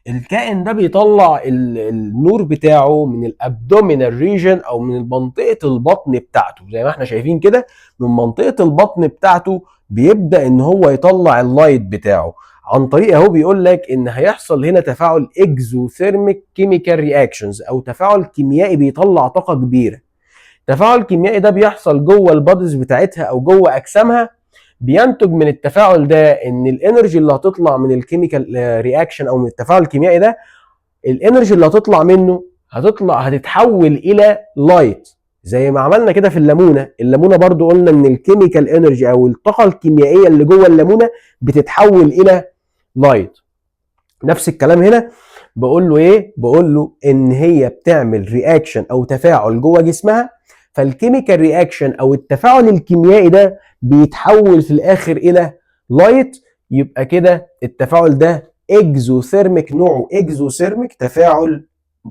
S1: الكائن ده بيطلع النور بتاعه من الابدومينال ريجن او من منطقه البطن بتاعته. زي ما احنا شايفين كده من منطقه البطن بتاعته بيبدا ان هو يطلع اللايت بتاعه عن طريق اهو. بيقول لك ان هيحصل هنا تفاعل اكزوثيرميك كيميكال رياكشنز او تفاعل كيميائي بيطلع طاقه كبيره. التفاعل الكيميائي ده بيحصل جوه البادز بتاعتها او جوه اجسامها. بينتج من التفاعل ده ان الانرجي اللي هتطلع من الكيميكال رياكشن او من التفاعل الكيميائي ده، الانرجي اللي هتطلع منه هتتحول الى لايت. زي ما عملنا كده في الليمونه. الليمونه برضو قلنا ان الكيميكال انرجي او الطاقه الكيميائيه اللي جوه الليمونه بتتحول الى لايت. نفس الكلام هنا. بقول له ايه؟ بقول له ان هي بتعمل رياكشن او تفاعل جوه جسمها. فالكيميكال رياكشن او التفاعل الكيميائي ده بيتحول في الاخر الى لايت. يبقى كده التفاعل ده اكزوثيرميك. نوعه اكزوثيرميك، تفاعل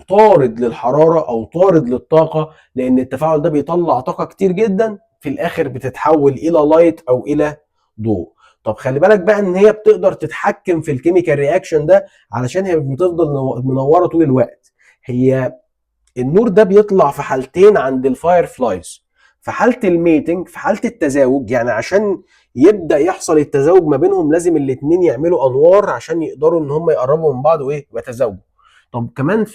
S1: طارد للحراره او طارد للطاقه. لان التفاعل ده بيطلع طاقه كتير جدا في الاخر بتتحول الى لايت او الى ضوء. طب خلي بالك بقى ان هي بتقدر تتحكم في الكيميكال رياكشن ده علشان هي بتفضل منوره طول الوقت. هي النور ده بيطلع في حالتين عند الفاير فلايز. في حاله الميتنج، في حاله التزاوج. يعني عشان يبدا يحصل التزاوج ما بينهم لازم الاثنين يعملوا انوار عشان يقدروا ان هم يقربوا من بعض وايه ويتزاوجوا. طب كمان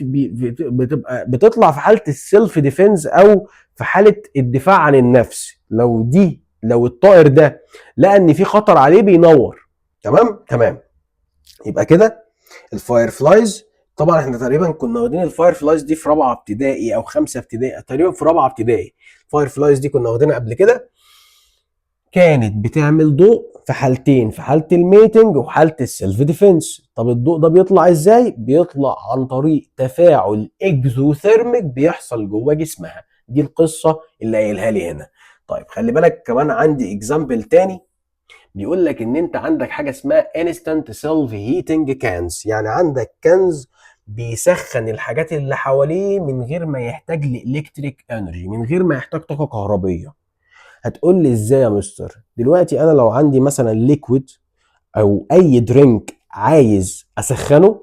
S1: بتبقى بتطلع في حاله السيلف ديفense او في حاله الدفاع عن النفس. لو الطائر ده لقى ان في خطر عليه بينور. تمام. يبقى كده الفاير فلايز. طبعا احنا تقريبا كنا واخدين الفاير فلايز دي في رابعه ابتدائي او خمسه ابتدائي، تقريبا في رابعه ابتدائي. الفاير فلايز دي كنا واخدينها قبل كده. كانت بتعمل ضوء في حالتين، في حاله الميتنج وحاله السيلف ديفense. طب الضوء ده بيطلع ازاي؟ بيطلع عن طريق تفاعل اكزوثيرميك بيحصل جوه جسمها. دي القصه اللي قايلها لي هنا. طيب خلي بالك كمان عندي اكزامبل تاني. بيقول لك ان انت عندك حاجه اسمها انستنت سيلف هيتنج كانز. يعني عندك كنز بيسخن الحاجات اللي حواليه من غير ما يحتاج لالكتريك انرجي، من غير ما يحتاج طاقه كهربيه. هتقول لي ازاي يا مستر؟ دلوقتي انا لو عندي مثلا ليكويد او اي درينك عايز اسخنه،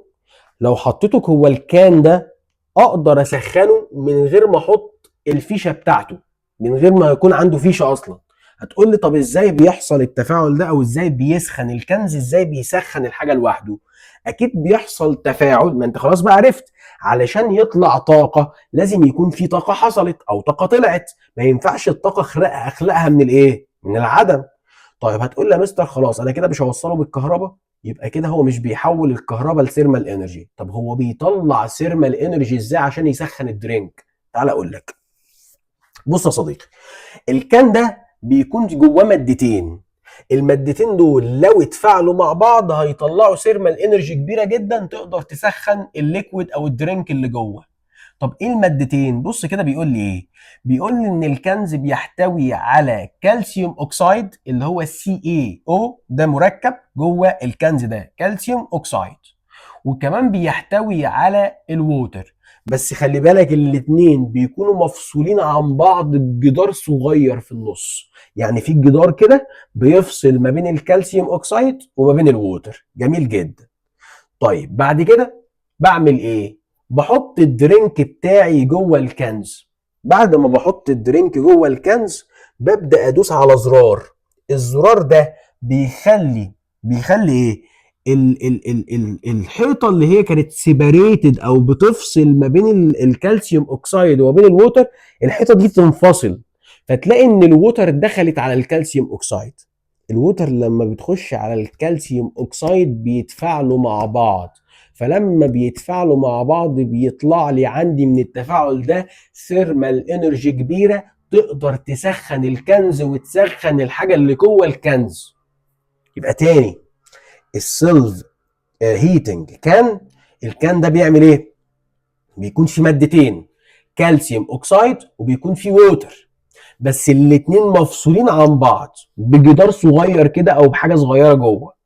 S1: لو حطيته جوه الكان ده اقدر اسخنه من غير ما احط الفيشه بتاعته، من غير ما يكون عنده فيشه اصلا. هتقول لي طب ازاي بيحصل التفاعل ده او ازاي بيسخن الكنز؟ ازاي بيسخن الحاجه لوحده؟ اكيد بيحصل تفاعل. ما انت خلاص بقى عرفت. علشان يطلع طاقه لازم يكون في طاقه حصلت او طاقه طلعت. ما ينفعش الطاقه اخلقها من الايه؟ من العدم. طيب هتقول لي يا مستر خلاص انا كده مش هوصله بالكهرباء. يبقى كده هو مش بيحول الكهرباء لثيرمال انرجي. طب هو بيطلع ثيرمال انرجي ازاي عشان يسخن الدرينك؟ تعال اقول لك. بص يا صديقي، الكان ده بيكون جواه مادتين. المادتين دول لو اتفاعلوا مع بعض هيطلعوا ثيرمال انرجي كبيره جدا تقدر تسخن الليكويد او الدرينك اللي جوه. طب ايه المادتين؟ بص كده بيقول لي ايه، بيقول لي ان الكنز بيحتوي على كالسيوم اوكسايد اللي هو CaO، ده مركب جوه الكنز ده كالسيوم اوكسايد، وكمان بيحتوي على الووتر. بس خلي بالك الاتنين بيكونوا مفصولين عن بعض بجدار صغير في النص، يعني في جدار كده بيفصل ما بين الكالسيوم اوكسايد وما بين الووتر. جميل جدا. طيب بعد كده بعمل ايه؟ بحط الدرينك بتاعي جوه الكنز. بعد ما بحط الدرينك جوه الكنز ببدأ ادوس على زرار. الزرار ده بيخلي ايه، الحيطه اللي هي كانت سيباريتد او بتفصل ما بين الكالسيوم اوكسايد وما بين الووتر، الحيطه دي تنفصل، فتلاقي ان الووتر دخلت على الكالسيوم اوكسايد. الووتر لما بتخش على الكالسيوم اوكسايد بيتفاعلوا مع بعض، فلما بيتفاعلوا مع بعض بيطلع لي عندي من التفاعل ده ثيرمال انرجي كبيره تقدر تسخن الكنز وتسخن الحاجه اللي جوه الكنز. يبقى تاني، السيلف هيتنج الكان ده بيعمل ايه؟ بيكون في مادتين، كالسيوم اوكسايد وبيكون في ووتر، بس الاتنين مفصولين عن بعض بجدار صغير كده او بحاجه صغيره جوه.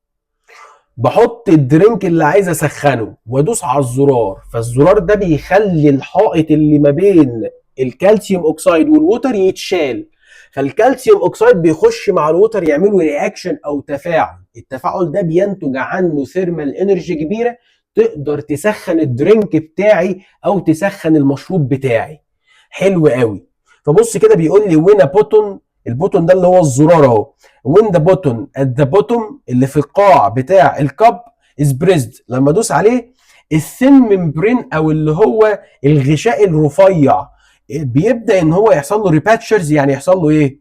S1: بحط الدرينك اللي عايز اسخنه وادوس على الزرار، فالزرار ده بيخلي الحائط اللي ما بين الكالسيوم اوكسايد والووتر يتشال، فالكالسيوم اوكسايد بيخش مع الووتر يعملوا رياكشن او تفاعل. التفاعل ده بينتج عنه ثيرمال انرجي كبيره تقدر تسخن الدرينك بتاعي او تسخن المشروب بتاعي. حلو قوي. فبص كده بيقول لي وين بوتون، البوتون ده اللي هو الزرار اهو، when the bottom at the bottom اللي في القاع بتاع الكب is pressed، لما ادوس عليه الثين ممبرين او اللي هو الغشاء الرفيع بيبدا ان هو يحصل له ريباتشرز، يعني يحصل له ايه،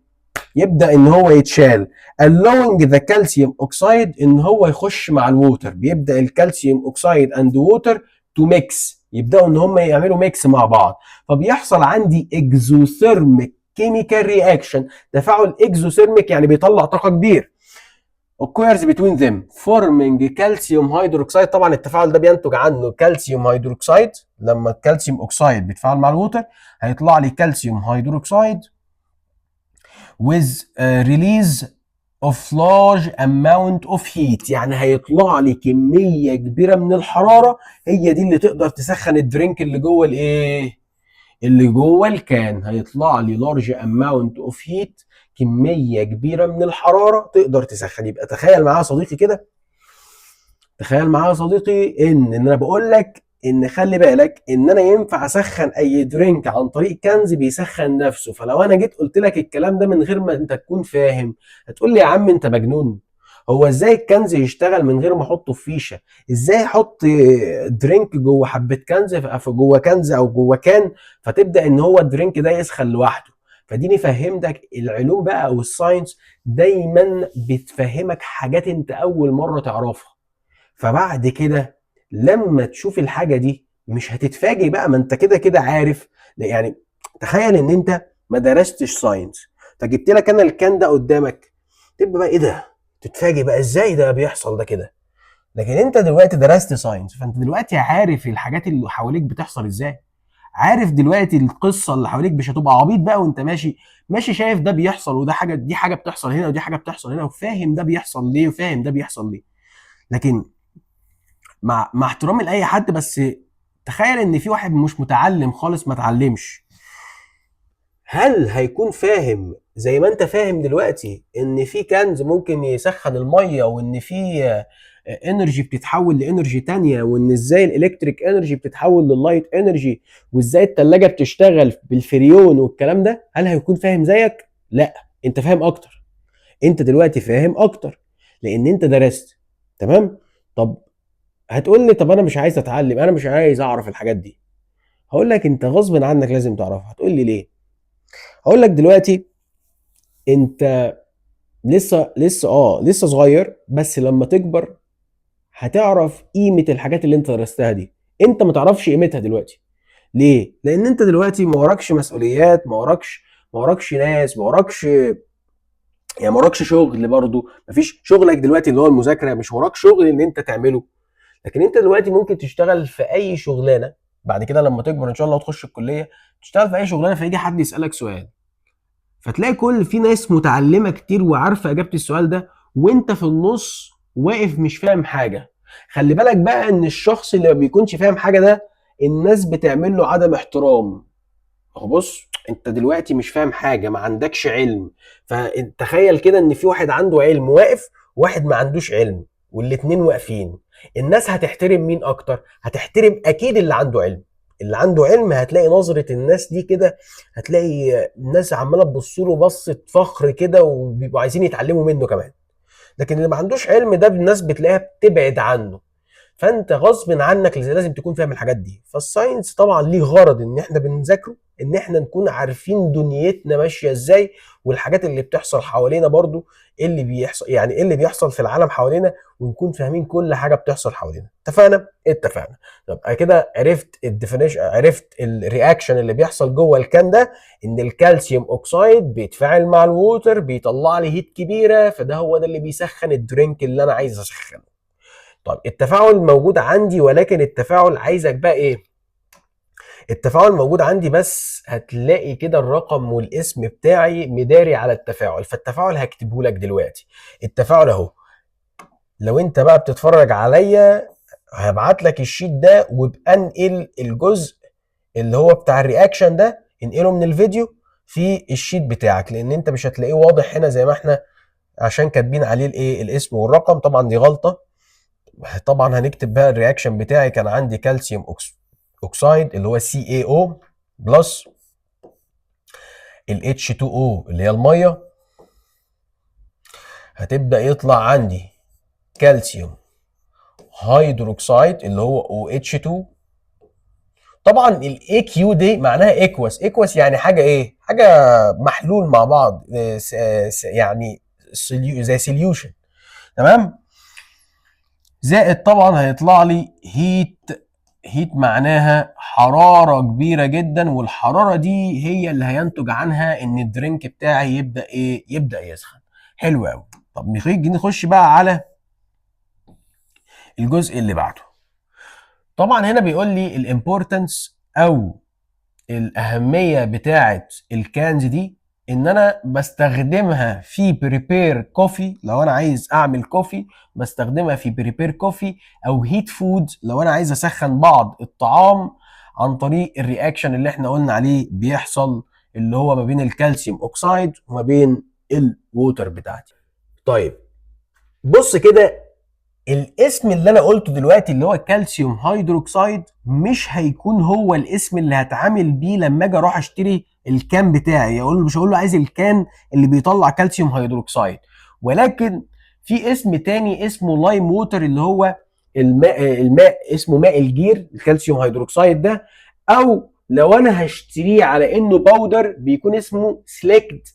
S1: يبدا ان هو يتشال، allowing the calcium oxide ان هو يخش مع الووتر. بيبدا الكالسيوم اوكسايد اند ووتر تو ميكس، يبداوا ان هم يعملوا ميكس مع بعض، فبيحصل عندي اكزوثيرميك كيميكال رياكشن، تفاعل اكزوثيرميك يعني بيطلع طاقه كبير، occurs between them forming calcium hydroxide. طبعا التفاعل ده بينتج عنه كالسيوم هيدروكسيد، لما الكالسيوم اوكسايد بيتفاعل مع الووتر هيطلع لي كالسيوم هيدروكسيد with a release of large amount of heat، يعني هيطلع لي كميه كبيره من الحراره، هي دي اللي تقدر تسخن الدرينك اللي جوه الايه، اللي جوه الكان. هيطلع لي لارج اماونت اوف هيت، كميه كبيره من الحراره تقدر تسخن. يبقى تخيل معايا صديقي كده، تخيل معايا صديقي ان انا بقول لك ان خلي بالك ان انا ينفع اسخن اي درينك عن طريق كنز بيسخن نفسه. فلو انا جيت قلت لك الكلام ده من غير ما انت تكون فاهم هتقول لي يا عم انت مجنون، هو ازاي الكنز يشتغل من غير ما احطه في فيشه؟ ازاي احط درينك جوه حبه كنز في جوه كنز او جوه كان فتبدا ان هو الدرينك ده يسخن لوحده؟ فديني فهمتك العلوم بقى او الساينس دايما بتفهمك حاجات انت اول مره تعرفها، فبعد كده لما تشوف الحاجه دي مش هتتفاجئ بقى، ما انت كده كده عارف. يعني تخيل ان انت ما درستش ساينس فجبت لك انا الكان ده قدامك، تبقى بقى ايه ده، تتفاجئ بقى ازاي ده بيحصل ده كده. لكن انت دلوقتي درست ساينس فانت دلوقتي عارف الحاجات اللي حواليك بتحصل ازاي، عارف دلوقتي القصه اللي حواليك، مش هتبقى عبيط بقى وانت ماشي ماشي شايف ده بيحصل وده حاجه، دي حاجه بتحصل هنا ودي حاجه بتحصل هنا، وفاهم ده بيحصل ليه وفاهم ده بيحصل ليه. لكن مع احترامي لاي حد، بس تخيل ان في واحد مش متعلم خالص ما اتعلمش، هل هيكون فاهم زي ما انت فاهم دلوقتي ان في كنز ممكن يسخن الميه، وان في انرجي بتتحول لانرجي تانية، وان ازاي الالكتريك انرجي بتتحول لللايت انرجي، وازاي التلاجة بتشتغل بالفريون والكلام ده؟ هل هيكون فاهم زيك؟ لا، انت فاهم اكتر، انت دلوقتي فاهم اكتر لان انت درست. تمام. طب هتقول لي طب انا مش عايز اتعلم، انا مش عايز اعرف الحاجات دي. هقول لك انت غصب عنك لازم تعرفها. هتقول لي ليه؟ هقول لك دلوقتي انت لسه صغير، بس لما تكبر هتعرف قيمة الحاجات اللي انت درستها دي. انت ما تعرفش قيمتها دلوقتي. ليه؟ لان انت دلوقتي ما وراكش مسؤوليات، ما وراكش ناس، ما وراكش شغل برضه، مفيش شغلك دلوقتي اللي هو المذاكرة، مش وراك شغل ان انت تعمله. لكن انت دلوقتي ممكن تشتغل في اي شغلانة بعد كده لما تكبر ان شاء الله وتخش الكليه تشتغل في اي شغلانه، فيجي حد يسالك سؤال، فتلاقي في ناس متعلمه كتير وعارفه اجابه السؤال ده، وانت في النص واقف مش فاهم حاجه. خلي بالك بقى ان الشخص اللي ما بيكونش فاهم حاجه ده الناس بتعمل له عدم احترام. هو بص، انت دلوقتي مش فاهم حاجه، ما عندكش علم، فتخيل كده ان في واحد عنده علم واقف، وواحد ما عندوش علم، والاتنين واقفين. الناس هتحترم مين اكتر؟ هتحترم اكيد اللي عنده علم. اللي عنده علم هتلاقي نظرة الناس دي كده، هتلاقي الناس عماله تبص له بصة فخر كده، وبيبقوا عايزين يتعلموا منه كمان. لكن اللي ما عندوش علم ده الناس بتلاقيها بتبعد عنه. فانت غصب عنك لازم تكون فاهم الحاجات دي. فالساينس طبعا ليه غرض ان احنا بنذاكره، ان احنا نكون عارفين دنيتنا ماشيه ازاي، والحاجات اللي بتحصل حوالينا برضو، إيه اللي بيحصل، يعني ايه اللي بيحصل في العالم حوالينا، ونكون فاهمين كل حاجه بتحصل حوالينا. اتفقنا؟ اتفقنا. طب كده عرفت الديفينيشن، عرفت الرياكشن اللي بيحصل جوه الكان ده، ان الكالسيوم اوكسايد بيتفاعل مع الووتر بيطلع لي هيت كبيره، فده هو ده اللي بيسخن الدرينك اللي انا عايز اسخنه. طب التفاعل موجود عندي، ولكن التفاعل عايزك بقى ايه؟ التفاعل موجود عندي، بس هتلاقي كده الرقم والاسم بتاعي مداري على التفاعل، فالتفاعل هكتبه لك دلوقتي. التفاعل اهو. لو انت بقى بتتفرج عليا هبعت لك الشيت ده، وبانقل الجزء اللي هو بتاع الرياكشن ده، انقله من الفيديو في الشيت بتاعك، لان انت مش هتلاقيه واضح هنا زي ما احنا، عشان كاتبين عليه الايه، الاسم والرقم. طبعا دي غلطة. طبعا هنكتب بقى الرياكشن بتاعي. كان عندي كالسيوم اوكسايد اللي هو CaO بلس ال H2O اللي هي الميه، هتبدا يطلع عندي كالسيوم هيدروكسايد اللي هو OH2. طبعا ال AQ دي معناها ايكوس يعني حاجه ايه، حاجه محلول مع بعض، يعني زي سوليوشن. تمام. زائد طبعا هيطلع لي هيت معناها حرارة كبيرة جدا، والحرارة دي هي اللي هينتج عنها ان الدرينك بتاعي يبدأ ايه، يبدأ يسخن. حلو قوي. طب نيجي نخش بقى على الجزء اللي بعده. طبعا هنا بيقول لي الامبورتنس او الاهميه بتاعه الكانز دي، ان انا بستخدمها في بريبير كوفي لو انا عايز اعمل كوفي، بستخدمها في بريبير كوفي او هيت فود لو انا عايز اسخن بعض الطعام، عن طريق الرياكشن اللي احنا قلنا عليه بيحصل، اللي هو ما بين الكالسيوم اوكسايد وما بين الووتر بتاعتي. طيب بص كده، الاسم اللي انا قلته دلوقتي اللي هو كالسيوم هيدروكسايد مش هيكون هو الاسم اللي هتعامل بيه لما اجي اروح اشتري الكان بتاعي. مش هقول له عايز الكان اللي بيطلع كالسيوم هيدروكسايد، ولكن في اسم تاني اسمه لايم ووتر، اللي هو الماء اسمه ماء الجير الكالسيوم هيدروكسايد ده. او لو انا هشتريه على انه باودر بيكون اسمه سليكت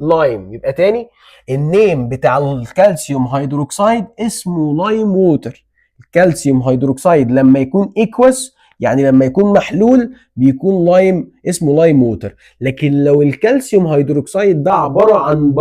S1: لايم. يبقى تاني، النيم بتاع الكالسيوم هيدروكسيد اسمه لايم ووتر. الكالسيوم هيدروكسيد لما يكون ايكوس، يعني لما يكون محلول، بيكون لايم، اسمه لايم ووتر. لكن لو الكالسيوم هيدروكسيد ده عباره عن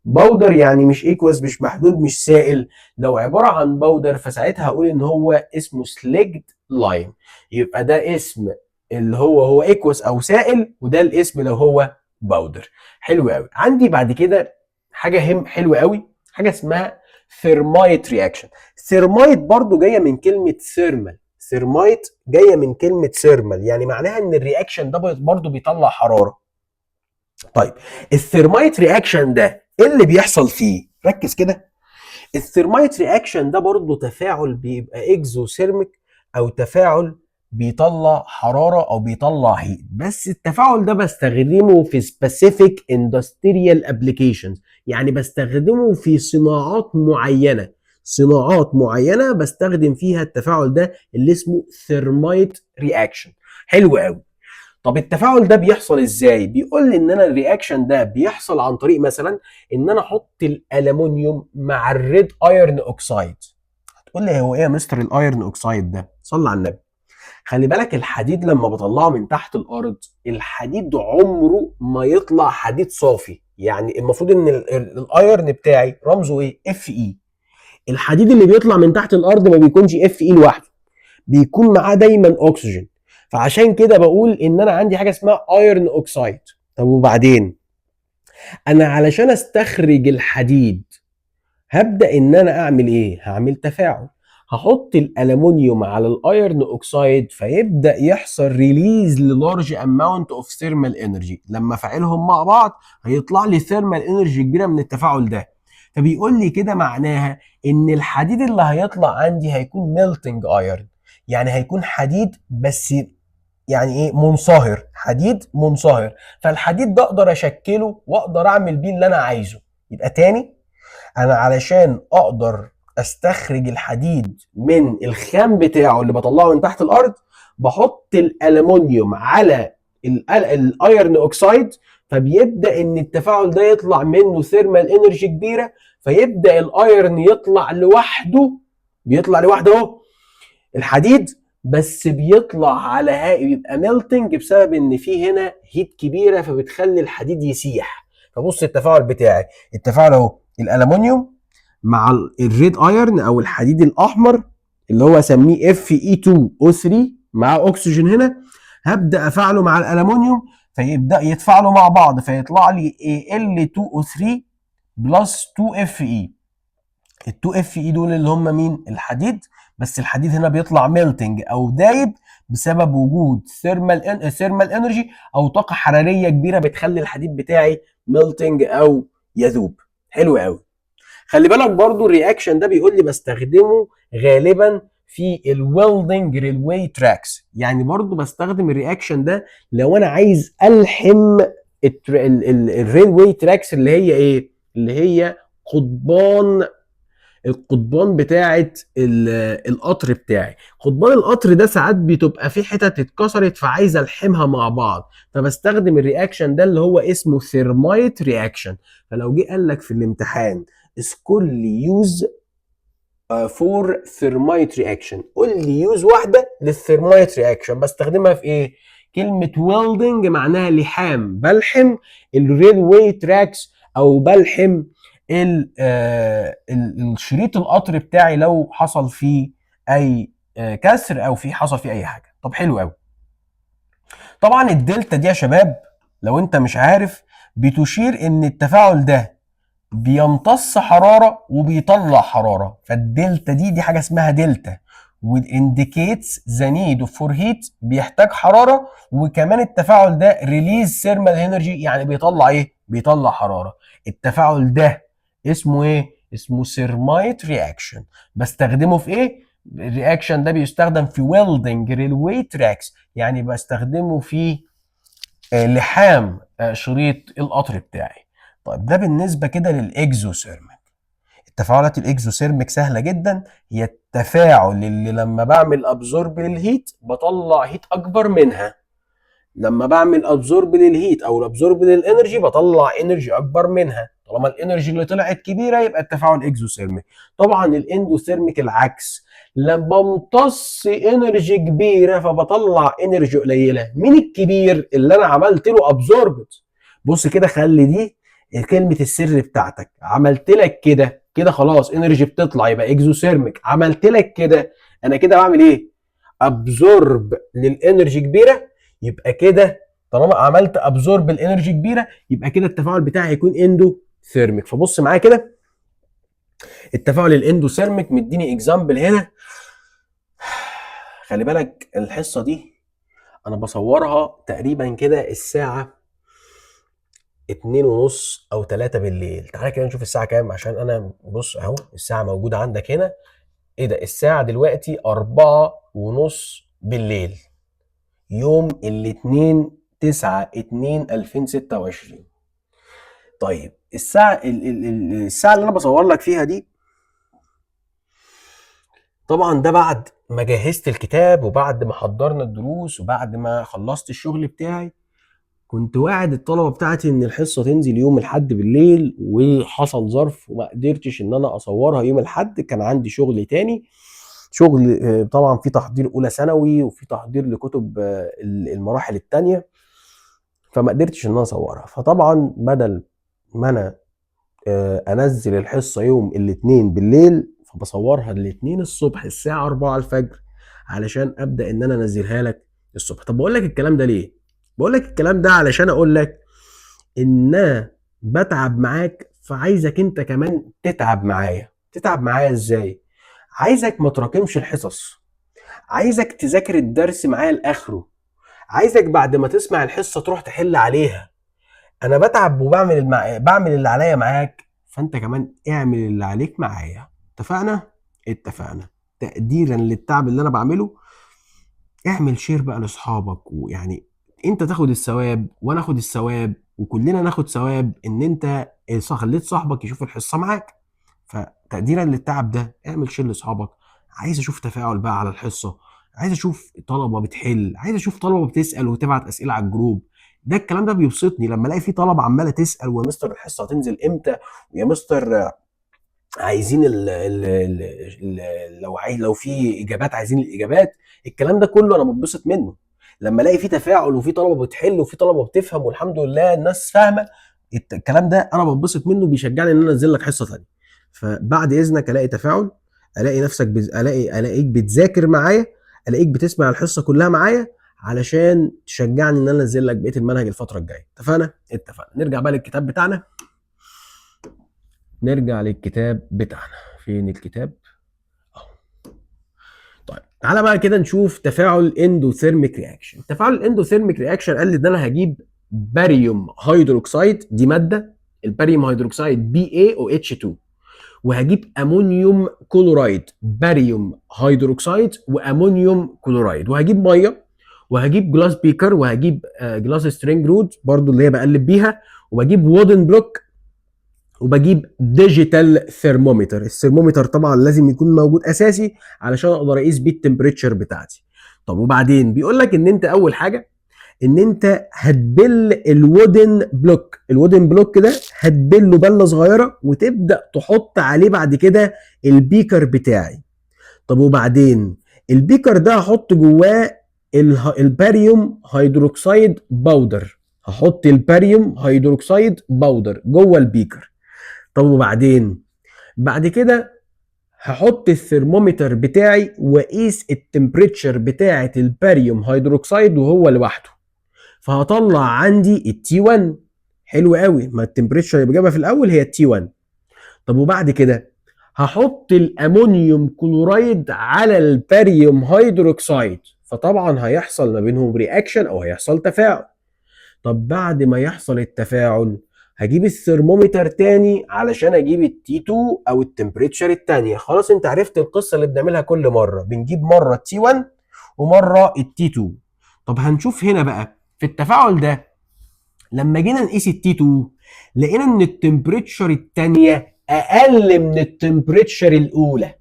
S1: باودر يعني مش ايكوس، مش محلول، مش سائل، لو عباره عن باودر فساعتها هقول ان هو اسمه سليجد لايم. يبقى ده اسم اللي هو ايكوس او سائل، وده الاسم لو هو باودر. حلو قوي. عندي بعد كده حاجه حلوه قوي، حاجه اسمها ثيرمايت رياكشن. ثيرمايت برضو جايه من كلمه ثيرمال. ثيرمايت جايه من كلمه ثيرمال، يعني معناها ان الرياكشن ده برضو بيطلع حراره. طيب الثيرمايت رياكشن ده ايه اللي بيحصل فيه؟ ركز كده. الثيرمايت رياكشن ده برضو تفاعل بيبقى اكزوثيرميك، او تفاعل بيطلع حراره او بيطلع هيت، بس التفاعل ده بستخدمه في سبيسيفيك اندستريال ابلكيشنز، يعني بستخدمه في صناعات معينه بستخدم فيها التفاعل ده اللي اسمه ثيرمايت رياكشن. حلو قوي. طب التفاعل ده بيحصل ازاي؟ بيقول لي ان انا الرياكشن ده بيحصل عن طريق مثلا ان انا احط الالومنيوم مع الريد ايرن اوكسايد. هتقول لي هو ايه يا مستر الايرن اوكسايد ده؟ صلي على النبي. خلي بالك الحديد لما بطلعه من تحت الارض، الحديد عمره ما يطلع حديد صافي. يعني المفروض ان الايرن بتاعي رمزه ايه؟ Fe. الحديد اللي بيطلع من تحت الارض ما بيكونش Fe لوحده، بيكون معاه دايما اكسجين. فعشان كده بقول ان انا عندي حاجه اسمها ايرن اوكسايد. طب وبعدين انا علشان استخرج الحديد هبدا ان انا اعمل ايه؟ هعمل تفاعل، هحط الالومنيوم على الايرن اوكسايد فيبدا يحصل ريليز للارج اماونت اوف ثيرمال انرجي. لما افعلهم مع بعض هيطلع لي ثيرمال انرجي كبيره من التفاعل ده. فبيقول لي كده معناها ان الحديد اللي هيطلع عندي هيكون ميلتنج ايرن، يعني هيكون حديد بس يعني ايه؟ منصهر، حديد منصهر. فالحديد ده اقدر اشكله واقدر اعمل بيه اللي انا عايزه. يبقى تاني، انا علشان اقدر استخرج الحديد من الخام بتاعه اللي بطلعه من تحت الارض بحط الالومنيوم على الايرن اوكسايد، فبيبدا ان التفاعل ده يطلع منه ثيرمال انرجي كبيره، فيبدا الايرن يطلع لوحده. بيطلع لوحده اهو الحديد، بس بيطلع على هاء، بيبقى ميلتنج بسبب ان في هنا هيت كبيره فبتخلي الحديد يسيح. فبص التفاعل بتاعي، التفاعل اهو الالومنيوم مع الريد ايرن او الحديد الاحمر اللي هو اسميه Fe2O3 مع اكسجين هنا، هبدا افعله مع الالومنيوم فيبدا يتفاعلوا مع بعض فيطلع لي Al2O3 بلس 2Fe. ال 2Fe دول اللي هم مين؟ الحديد. بس الحديد هنا بيطلع ميلتنج او دايب بسبب وجود ثيرمال انرجي او طاقه حراريه كبيره بتخلي الحديد بتاعي ميلتنج او يذوب. حلو قوي. خلي بالك برضو الرياكشن ده بيقول لي بستخدمه غالبا في الويلدنج ريلواي تراكس، يعني برضو بستخدم الرياكشن ده لو انا عايز الحم الريلواي تراكس اللي هي ايه؟ اللي هي قضبان، القضبان بتاعه القطر بتاعي. قضبان القطر ده ساعات بتبقى في حتت اتكسرت فعايز الحمها مع بعض، فبستخدم الرياكشن ده اللي هو اسمه ثيرمايت رياكشن. فلو جه قال لك في الامتحان اذكر لي يوز فور ثيرمايت رياكشن، قول لي يوز واحده للثيرمايت رياكشن بستخدمها في ايه؟ كلمه ويلدنج معناها لحام، بلحم الريلوي تراكس او بلحم الشريط القطر بتاعي لو حصل فيه اي كسر او في حصل فيه اي حاجه. طب حلو قوي. طبعا الدلتا دي يا شباب لو انت مش عارف بتشير ان التفاعل ده بيمتص حراره وبيطلع حراره، فالدلتا دي حاجه اسمها دلتا وانديكيتس ذا نيد فور هيت، بيحتاج حراره، وكمان التفاعل ده ريليز ثيرمال انرجي يعني بيطلع ايه؟ بيطلع حراره. التفاعل ده اسمه ايه؟ اسمه سيرمايت رياكشن. بستخدمه في ايه؟ الرياكشن ده بيستخدم في ويلدنج ريلوي تراكس، يعني بستخدمه في لحام شريط القطر بتاعي. طيب ده بالنسبه كده للاكزوثيرميك. التفاعلات الاكزوثيرميك سهله جدا، هي التفاعل اللي لما بعمل ابزورب للهيت بطلع هيت اكبر منها، لما بعمل ابزورب للهيت او الابزورب للانرجي بطلع انرجي اكبر منها. طالما الانرجي اللي طلعت كبيره يبقى التفاعل اكزوثيرميك. طبعا الاندوثيرميك العكس، لما بمتص انرجي كبيره فبطلع انرجي قليله. مين الكبير؟ اللي انا عملت له ابزوربت. بص كده، خلي دي كلمه السر بتاعتك. عملت لك كده كده خلاص انرجي بتطلع يبقى اكزوثيرميك. عملت لك كده، انا كده بعمل ايه؟ ابزورب للانرجي كبيره، يبقى كده طالما عملت ابزورب الانرجي كبيره يبقى كده التفاعل بتاعي هيكون اندو ثيرميك. فبص معايا كده التفاعل الاندو ثيرميك مديني اكزامبل هنا. خلي بالك الحصه دي انا بصورها تقريبا كده الساعه 2:30 او 3 بالليل. تعالى كده نشوف الساعه كام عشان انا بص اهو الساعه موجوده عندك هنا. ايه ده؟ الساعه دلوقتي 4:30 بالليل، يوم الاثنين 9/2/2026. طيب الساعة اللي أنا بصور لك فيها دي طبعا ده بعد ما جهزت الكتاب وبعد ما حضرنا الدروس وبعد ما خلصت الشغل بتاعي. كنت واعد الطلبة بتاعتي إن الحصة تنزل يوم الحد بالليل، وحصل ظرف وما قدرتش إن أنا أصورها يوم الحد. كان عندي شغل تاني، شغل طبعا في تحضير أولى ثانوي وفي تحضير لكتب المراحل التانية، فما قدرتش ان انا اصورها. فطبعا بدل ما انا انزل الحصه يوم الاثنين بالليل فبصورها الاثنين الصبح الساعه 4 الفجر علشان ابدا ان انا انزلها لك الصبح. طب بقول لك الكلام ده ليه؟ بقول لك الكلام ده علشان اقول لك ان انا بتعب معاك، فعايزك انت كمان تتعب معايا. تتعب معايا ازاي؟ عايزك ما تراكمش الحصص، عايزك تذاكر الدرس معايا لاخره، عايزك بعد ما تسمع الحصه تروح تحل عليها. انا بتعب وبعمل بعمل اللي عليا معاك، فانت كمان اعمل اللي عليك معايا. اتفقنا؟ اتفقنا. تقديرا للتعب اللي انا بعمله، اعمل شير بقى لاصحابك، ويعني انت تاخد الثواب وانا اخد الثواب وكلنا ناخد ثواب ان انت خليت صاحبك يشوف الحصه معاك. فتقديرا للتعب ده اعمل شير لاصحابك. عايز اشوف تفاعل بقى على الحصه، عايز اشوف طلبه بتحل، عايز اشوف طلبه بتسال وتبعت اسئله على الجروب. ده الكلام ده بيبسطني لما الاقي في طلبه عماله تسال: ويا مستر الحصه هتنزل امتى؟ ويا مستر عايزين لو في اجابات عايزين الاجابات. الكلام ده كله انا بتبسط منه لما الاقي في تفاعل وفي طلبه بتحل وفي طلبه بتفهم والحمد لله الناس فاهمه. الكلام ده انا بتبسط منه، بيشجعني ان انا انزل لك حصه ثانيه. فبعد اذنك الاقي تفاعل، الاقي نفسك الاقيك بتذاكر معايا، الاقيك بتسمع الحصه كلها معايا علشان تشجعني ان انا انزل لك بقيه المنهج الفتره الجايه. اتفقنا؟ اتفقنا. نرجع بقى للكتاب بتاعنا. نرجع للكتاب بتاعنا. فين الكتاب؟ اهو. طيب تعالى بقى كده نشوف تفاعل اندوثيرميك رياكشن. تفاعل الاندوثيرميك رياكشن قال لي ان انا هجيب باريوم هيدروكسيد، دي ماده الباريوم هيدروكسيد BaOH2، وهجيب امونيوم كلورايد، باريوم هيدروكسيد وامونيوم كلورايد، وهجيب ميه، وهجيب جلاس بيكر، وهجيب جلاس سترينج رود برضو اللي هي بقلب بيها، وبجيب وودن بلوك، وبجيب ديجيتال ثيرمومتر. الثيرمومتر طبعا لازم يكون موجود اساسي علشان اقدر اقيس بيه التمبريتشر بتاعتي. طب وبعدين بيقول لك ان انت اول حاجه ان انت هتبل الودن بلوك. الودن بلوك ده هتبله بله صغيره وتبدا تحط عليه بعد كده البيكر بتاعي. طب وبعدين البيكر ده هحط جواه الباريوم هيدروكسيد باودر. هحط الباريوم هيدروكسيد باودر جوه البيكر. طب وبعدين بعد كده هحط الثرمومتر بتاعي واقيس التمبريتشر بتاعه الباريوم هيدروكسيد وهو لوحده، فهطلع عندي التي 1. حلو قوي، ما التمبريتشر اللي بجيبها في الاول هي التي 1. طب وبعد كده هحط الامونيوم كلورايد على الباريوم هيدروكسيد، فطبعا هيحصل ما بينهم رياكشن او هيحصل تفاعل. طب بعد ما يحصل التفاعل هجيب الثرمومتر تاني علشان اجيب التي 2 او التمبريتشر التانية. خلاص انت عرفت القصة اللي بنعملها كل مرة، بنجيب مرة التي 1 ومرة التي 2. طب هنشوف هنا بقى في التفاعل ده لما جينا نقيس التي 2 لقينا ان التمبريتشر التانية اقل من التمبريتشر الاولى.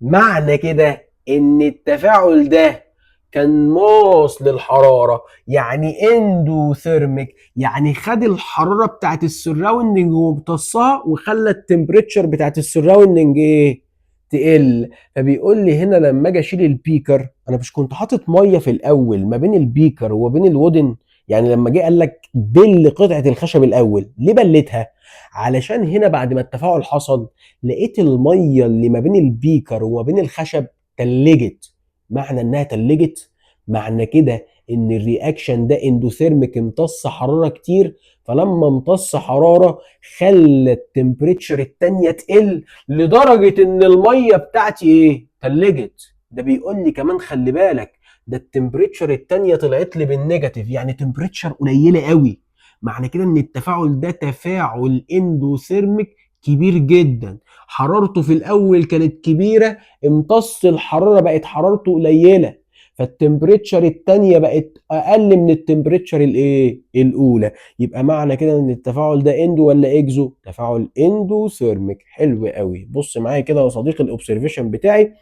S1: معنى كده ان التفاعل ده كان ماس للحراره، يعني اندوثيرميك، يعني خد الحراره بتاعت السراوندنج وامتصها وخلى التمبريتشر بتاعت السراوندنج ايه؟ تقل. فبيقول لي هنا لما اجي اشيل البيكر، انا مش كنت حاطط ميه في الاول ما بين البيكر وبين الودن؟ يعني لما جه قال لك بل قطعه الخشب الاول، ليه بلتها؟ علشان هنا بعد ما التفاعل حصل لقيت الميه اللي ما بين البيكر وما بين الخشب تلجت. معنى انها تلجت معنى كده ان الرياكشن ده اندوثيرميك، امتص حراره كتير، فلما امتص حراره خلى التمبريتشر التانية تقل لدرجه ان الميه بتاعتي ايه؟ تلجت. ده بيقول لي كمان خلي بالك ده التمبريتشر التانية طلعت لي بالنيجاتيف، يعني تمبريتشر قليله قوي. معنى كده ان التفاعل ده تفاعل اندوثيرميك كبير جدا. حرارته في الاول كانت كبيره، امتص الحراره بقت حرارته قليله، فالتمبريتشر التانية بقت اقل من التمبريتشر الايه؟ الاولى. يبقى معنى كده ان التفاعل ده اندو ولا اكزو؟ تفاعل اندوثيرميك. حلو قوي. بص معايا كده يا صديقي الاوبزرفيشن بتاعي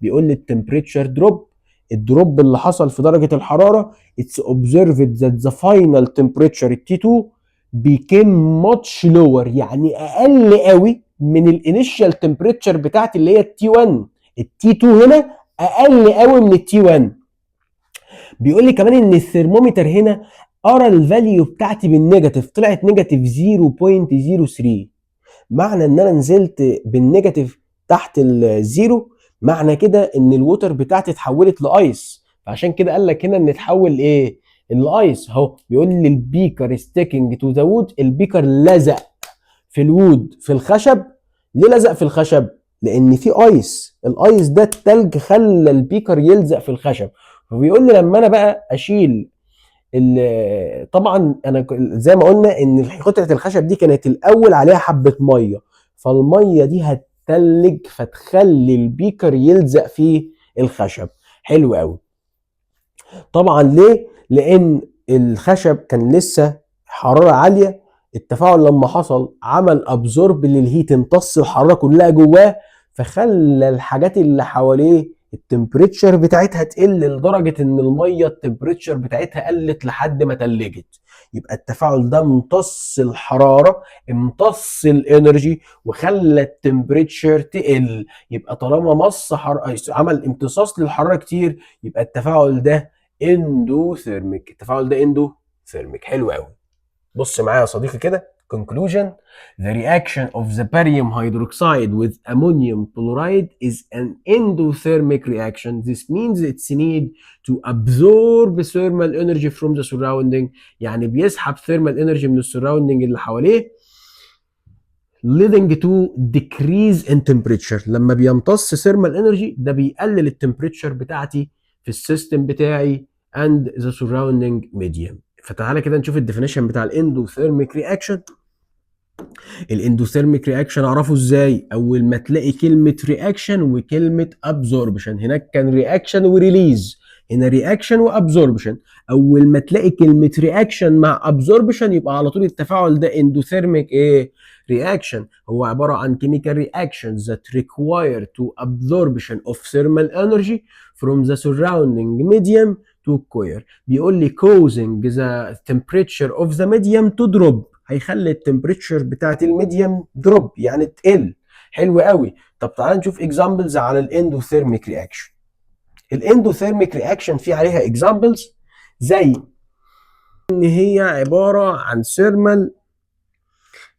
S1: بيقول لي التمبريتشر دروب، الدروب اللي حصل في درجه الحراره it's observed that the final temperature T2 became much lower، يعني اقل قوي من الانيشال تمبريتشر بتاعتي اللي هي التي 1. التي 2 هنا اقل قوي من التي 1. بيقول لي كمان ان الثرمومتر هنا قرا الفاليو بتاعتي بالنيجاتيف، طلعت نيجاتيف 0.03. معنى ان انا نزلت بالنيجاتيف تحت الزيرو معنى كده ان الووتر بتاعتي اتحولت لايس، فعشان كده قال لك هنا ان اتحول ايه؟ الايس. اهو بيقول لي البيكر ستيكينج تو ذا وود، البيكر لزق في الوود، في الخشب. ليه لزق في الخشب؟ لان في ايس، الايس ده التلج خلى البيكر يلزق في الخشب. فبيقول لي لما انا بقى اشيل طبعا انا زي ما قلنا ان قطعه الخشب دي كانت الاول عليها حبه ميه، فالميه دي هتتلج فتخلي البيكر يلزق في الخشب. حلو قوي. طبعا ليه؟ لان الخشب كان لسه حراره عاليه، التفاعل لما حصل عمل ابزورب للهيت، امتص الحراره كلها جواه، فخلى الحاجات اللي حواليه التمبريتشر بتاعتها تقل لدرجه ان الميه التمبريتشر بتاعتها قلت لحد ما تلجت. يبقى التفاعل ده امتص الحراره، امتص الانرجي، وخلى التمبريتشر تقل. يبقى طالما عمل امتصاص للحراره كتير، يبقى التفاعل ده اندوثيرميك. التفاعل ده اندوثيرميك. حلو قوي. بص معايا يا صديقي كده. conclusion: the reaction of the barium hydroxide with ammonium chloride is an endothermic reaction. This means it's need to absorb thermal energy from the surrounding. يعني بيسحب thermal energy من السراوندنج اللي حواليه، leading to decrease in temperature. لما بيمتص thermal energy ده بيقلل التمبريتشر بتاعتي في السيستم بتاعي and the surrounding medium. فتعالى كده نشوف الديفينيشن بتاع الاندوثيرميك رياكشن. الاندوثيرميك رياكشن اعرفه ازاي؟ اول ما تلاقي كلمه رياكشن وكلمه ابزوربشن. هناك كان رياكشن وريليز، هنا رياكشن وابزوربشن. اول ما تلاقي كلمه رياكشن مع ابزوربشن يبقى على طول التفاعل ده اندوثيرميك ايه؟ رياكشن. هو عباره عن chemical reactions that require to absorption of thermal energy from the surrounding medium to coir. بيقول لي causing the temperature of the medium to drop. هيخلي التمبريتشر بتاعت الميديم دروب، يعني تقل. حلو قوي. طب تعال نشوف اكزامبلز على الاندوثيرميك رياكشن. الاندوثيرميك رياكشن في عليها اكزامبلز زي ان هي عباره عن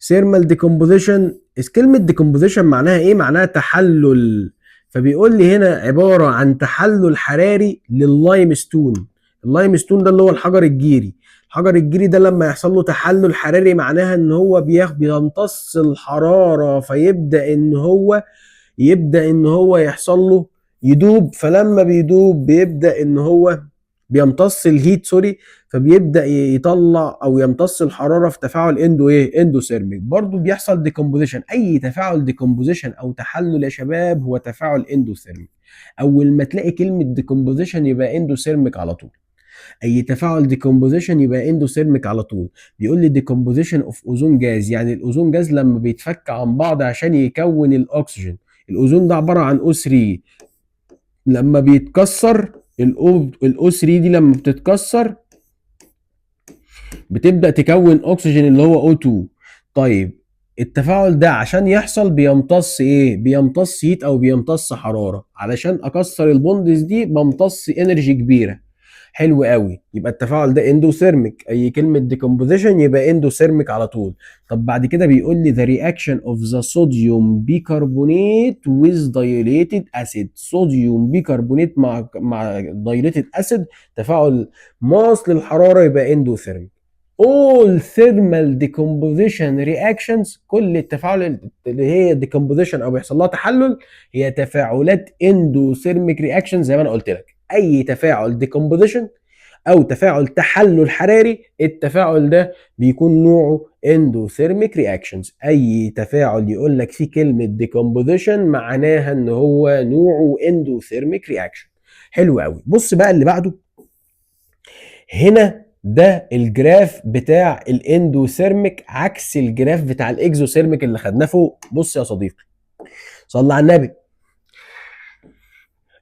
S1: ثيرمال ديكومبوزيشن. كلمه ديكومبوزيشن معناها ايه؟ معناها تحلل. فبيقول لي هنا عباره عن تحلل حراري لللايم ستون. اللايم ستون ده اللي هو الحجر الجيري. الحجر الجيري ده لما يحصل له تحلل حراري معناها ان هو بيمتص الحراره، فيبدا ان هو يحصل له يدوب. فلما بيدوب بيبدا ان هو بيمتص الهيت، سوري، فبيبدا يطلع او يمتص الحراره في تفاعل اندوثيرميك. برضو بيحصل ديكومبوزيشن. اي تفاعل ديكومبوزيشن او تحلل يا شباب هو تفاعل اندوثيرميك. اول ما تلاقي كلمه ديكومبوزيشن يبقى اندوثيرميك على طول. اي تفاعل ديكومبوزيشن يبقى اندوثيرميك على طول. بيقول لي ديكومبوزيشن اوف اوزون جاز، يعني الاوزون جاز لما بيتفك عن بعض عشان يكون الاكسجين. الاوزون ده عباره عن O3، لما بيتكسر الأو 3 دي لما بتتكسر بتبدأ تكون أكسجين اللي هو O2. طيب التفاعل ده عشان يحصل بيمتص إيه؟ بيمتص هيت أو بيمتص حرارة. علشان أكسر البوندز دي بمتص إنرجي كبيرة. حلو قوي. يبقى التفاعل ده اندوثيرميك. اي كلمه ديكومبوزيشن يبقى اندوثيرميك على طول. طب بعد كده بيقول لي the reaction of the sodium bicarbonate with dilated acid. صوديوم بيكربونات مع dilated acid، تفاعل ماس للحراره، يبقى اندوثيرميك. all thermal decomposition reactions، كل التفاعل اللي هي decomposition او بيحصل لها تحلل هي تفاعلات اندوثيرميك رياكشن. زي ما انا قلت لك، اي تفاعل ديكومبوزيشن او تفاعل تحلل حراري التفاعل ده بيكون نوعه اندوثيرميك رياكشنز. اي تفاعل يقول لك فيه كلمه ديكومبوزيشن معناها ان هو نوعه اندوثيرميك رياكشن. حلو قوي. بص بقى اللي بعده. هنا ده الجراف بتاع الاندوثيرميك عكس الجراف بتاع الاكزوثيرميك اللي خدناه فوق. بص يا صديقي، صلى على النبي.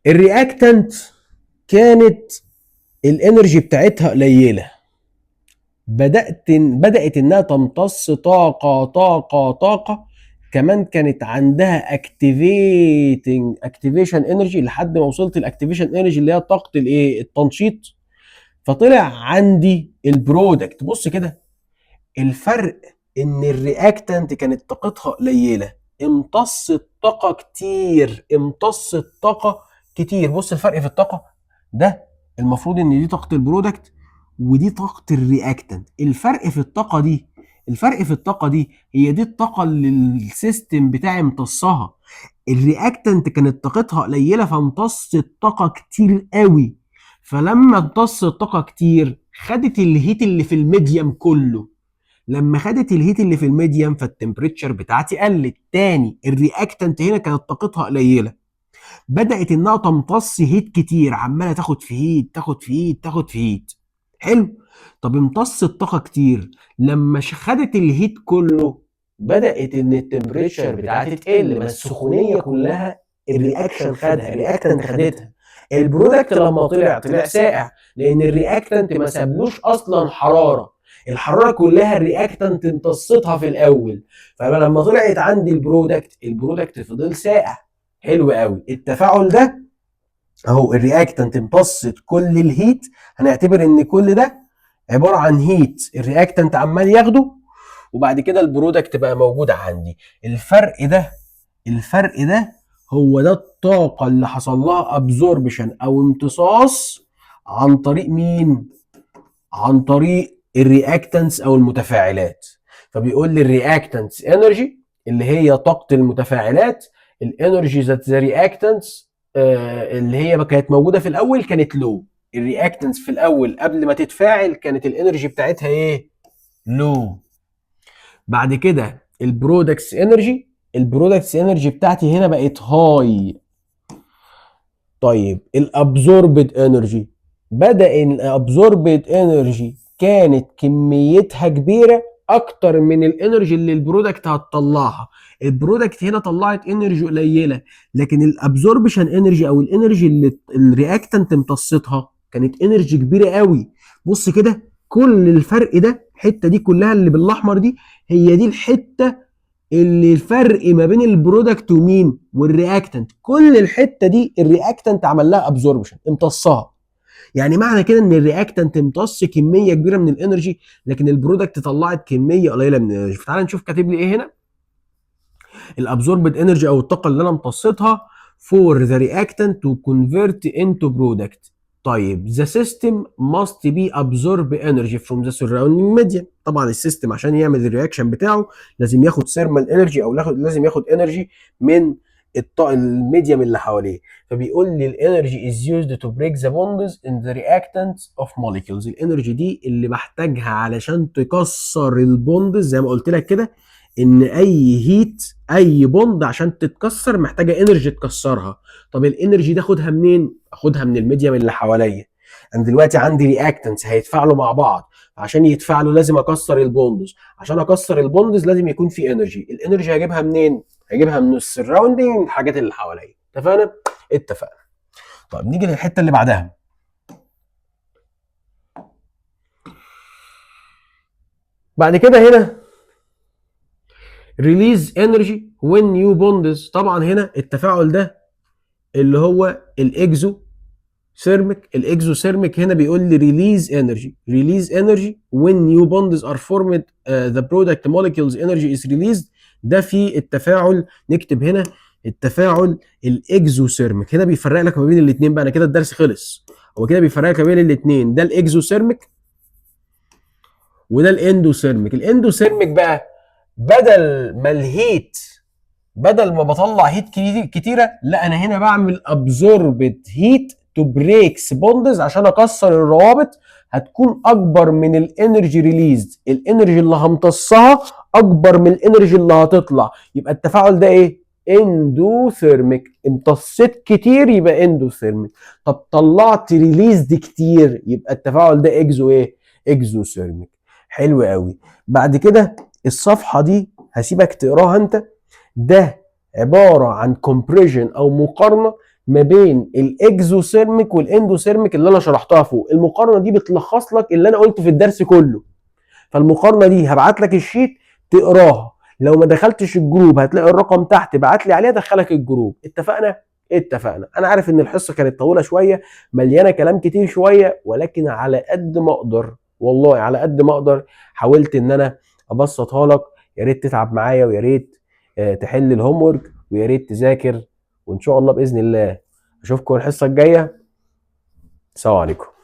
S1: الرياكتنت كانت الانرجي بتاعتها قليله، بدات انها تمتص طاقه. كمان كانت عندها اكتيفيشن انرجي لحد ما وصلت الاكتيفيشن انرجي اللي هي طاقه التنشيط. فطلع عندي البرودكت. بص كده الفرق، ان الرياكتنت كانت طاقتها قليله امتص الطاقه كتير، امتص الطاقه كتير. بص الفرق في الطاقه ده، المفروض ان دي طاقه البرودكت ودي طاقه الرياكتنت. الفرق في الطاقه دي هي دي الطاقه اللي السيستم بتاعي امتصها. الرياكتنت كانت طاقتها قليله فامتصت طاقه كتير قوي، فلما امتصت الطاقه كتير خدت الهيت اللي في الميديم كله. لما خدت الهيت اللي في الميديم فالتمبريتشر بتاعتي قلت. تاني الرياكتنت هنا كانت طاقتها قليله، بدات انها تمتص هيت كتير، عماله تاخد في هيت تاخد في هيت تاخد في هيت. حلو. طب امتصت طاقه كتير، لما خدت الهيت كله بدات ان التمبريتشر بتاعتي تقل، بس السخونيه كلها الرياكشن خدها، الرياكتنت خدتها. البرودكت لما طلع ساقع، لان الرياكتنت ما سابلوش اصلا حراره، الحراره كلها الرياكتنت امتصتها في الاول. فلما طلعت عندي البرودكت فضل ساقع. حلو قوي التفاعل ده اهو. الرياكتنت امتصت كل الهيت، هنعتبر ان كل ده عباره عن هيت الرياكتنت عمال ياخده، وبعد كده البرودكت بقى موجود عندي. الفرق ده هو ده الطاقه اللي حصل لها ابزوربشن او امتصاص عن طريق مين؟ عن طريق الرياكتنس او المتفاعلات. فبيقول لي الرياكتنس انرجي اللي هي طاقه المتفاعلات، الانرجي ذات ذا رياكتنس اللي هي كانت موجوده في الاول كانت لو. الرياكتنس في الاول قبل ما تتفاعل كانت الانرجي بتاعتها ايه؟ لو. بعد كده البرودكتس انرجي بتاعتي هنا بقت هاي. طيب الابزوربد انرجي، بدأ الابزوربد انرجي كانت كميتها كبيره اكتر من الانرجي اللي البرودكت هتطلعها. البرودكت هنا طلعت انرجي قليله، لكن الابزوربشن انرجي او الانرجي اللي الرياكتنت امتصتها كانت انرجي كبيره قوي. بص كده كل الفرق ده، الحته دي كلها اللي بالاحمر دي هي دي الحته اللي الفرق ما بين البرودكت ومين والرياكتنت. كل الحته دي الرياكتنت عمل لها ابزوربشن امتصها. يعني معنى كده ان الرياكتنت امتص كميه كبيره من الانرجي، لكن البرودكت طلعت كميه قليله من الانرجي. فتعال نشوف كاتب لي ايه هنا. الابزوربد انرجي او الطاقه اللي انا امتصيتها for the reactant to convert into product. طيب the system must be absorb energy from the surrounding medium. طبعا السيستم عشان يعمل الرياكشن بتاعه لازم ياخد ثيرمال انرجي او لازم ياخد انرجي من الميديم اللي حواليه. فبيقول لي الانرجي is used to break the bonds in the reactants of molecules. الانرجي دي اللي بحتاجها علشان تكسر البوندز، زي ما قلت لك كده ان اي بوند عشان تتكسر محتاجه انرجي تكسرها. طب الانرجي دي اخدها منين؟ اخدها من الميديم اللي حواليا. انا دلوقتي عندي رياكتنتس هيتفاعلوا مع بعض، عشان يتفاعلوا لازم اكسر البوندز، عشان اكسر البوندز لازم يكون في انرجي. الانرجي هجيبها منين؟ هجيبها من السراوندينج، الحاجات اللي حواليا. اتفقنا؟ اتفقنا. طيب نيجي للحته اللي بعدها. بعد كده هنا ريليز انرجي وين نيو بوندز. طبعا هنا التفاعل ده اللي هو الاكزوثيرميك هنا بيقول لي ريليز انرجي وين نيو بوندز ار فورمد ذا برودكت موليكيولز انرجي از ريليزد. ده في التفاعل، نكتب هنا التفاعل الاكزوثيرميك. هنا بيفرق لك ما بين الاثنين بقى، انا كده الدرس خلص. هو كده بيفرق لك ما بين الاثنين، ده الاكزوثيرميك وده الاندوثيرميك. الاندوثيرميك بقى بدل ما بطلع هيت كتيره، لا انا هنا بعمل ابزوربد هيت تو بريكس بوندز عشان اكسر الروابط، هتكون اكبر من الانرجي ريليزد. الانرجي اللي همتصها اكبر من الانرجي اللي هتطلع، يبقى التفاعل ده ايه؟ اندوثيرميك. امتصيت كتير يبقى اندوثيرميك. طب طلعت ريليزد كتير يبقى التفاعل ده اكزوثيرميك. حلو قوي. بعد كده الصفحه دي هسيبك تقراها انت. ده عباره عن كومبريشن او مقارنه ما بين الاكزوثيرميك والاندوثيرميك اللي انا شرحتها فوق. المقارنه دي بتلخص لك اللي انا قلته في الدرس كله. فالمقارنه دي هبعت لك الشيت تقراها، لو ما دخلتش الجروب هتلاقي الرقم تحت، ابعت لي عليه ادخلك الجروب. اتفقنا. انا عارف ان الحصه كانت طويله شويه، مليانه كلام كتير شويه، ولكن على قد ما اقدر، والله على قد ما اقدر حاولت ان انا ابسطها لك. يا ريت تتعب معايا ويا ريت تحل الهوم ورك، ويا ريت تذاكر، وان شاء الله باذن الله اشوفكم الحصه الجايه. السلام عليكم.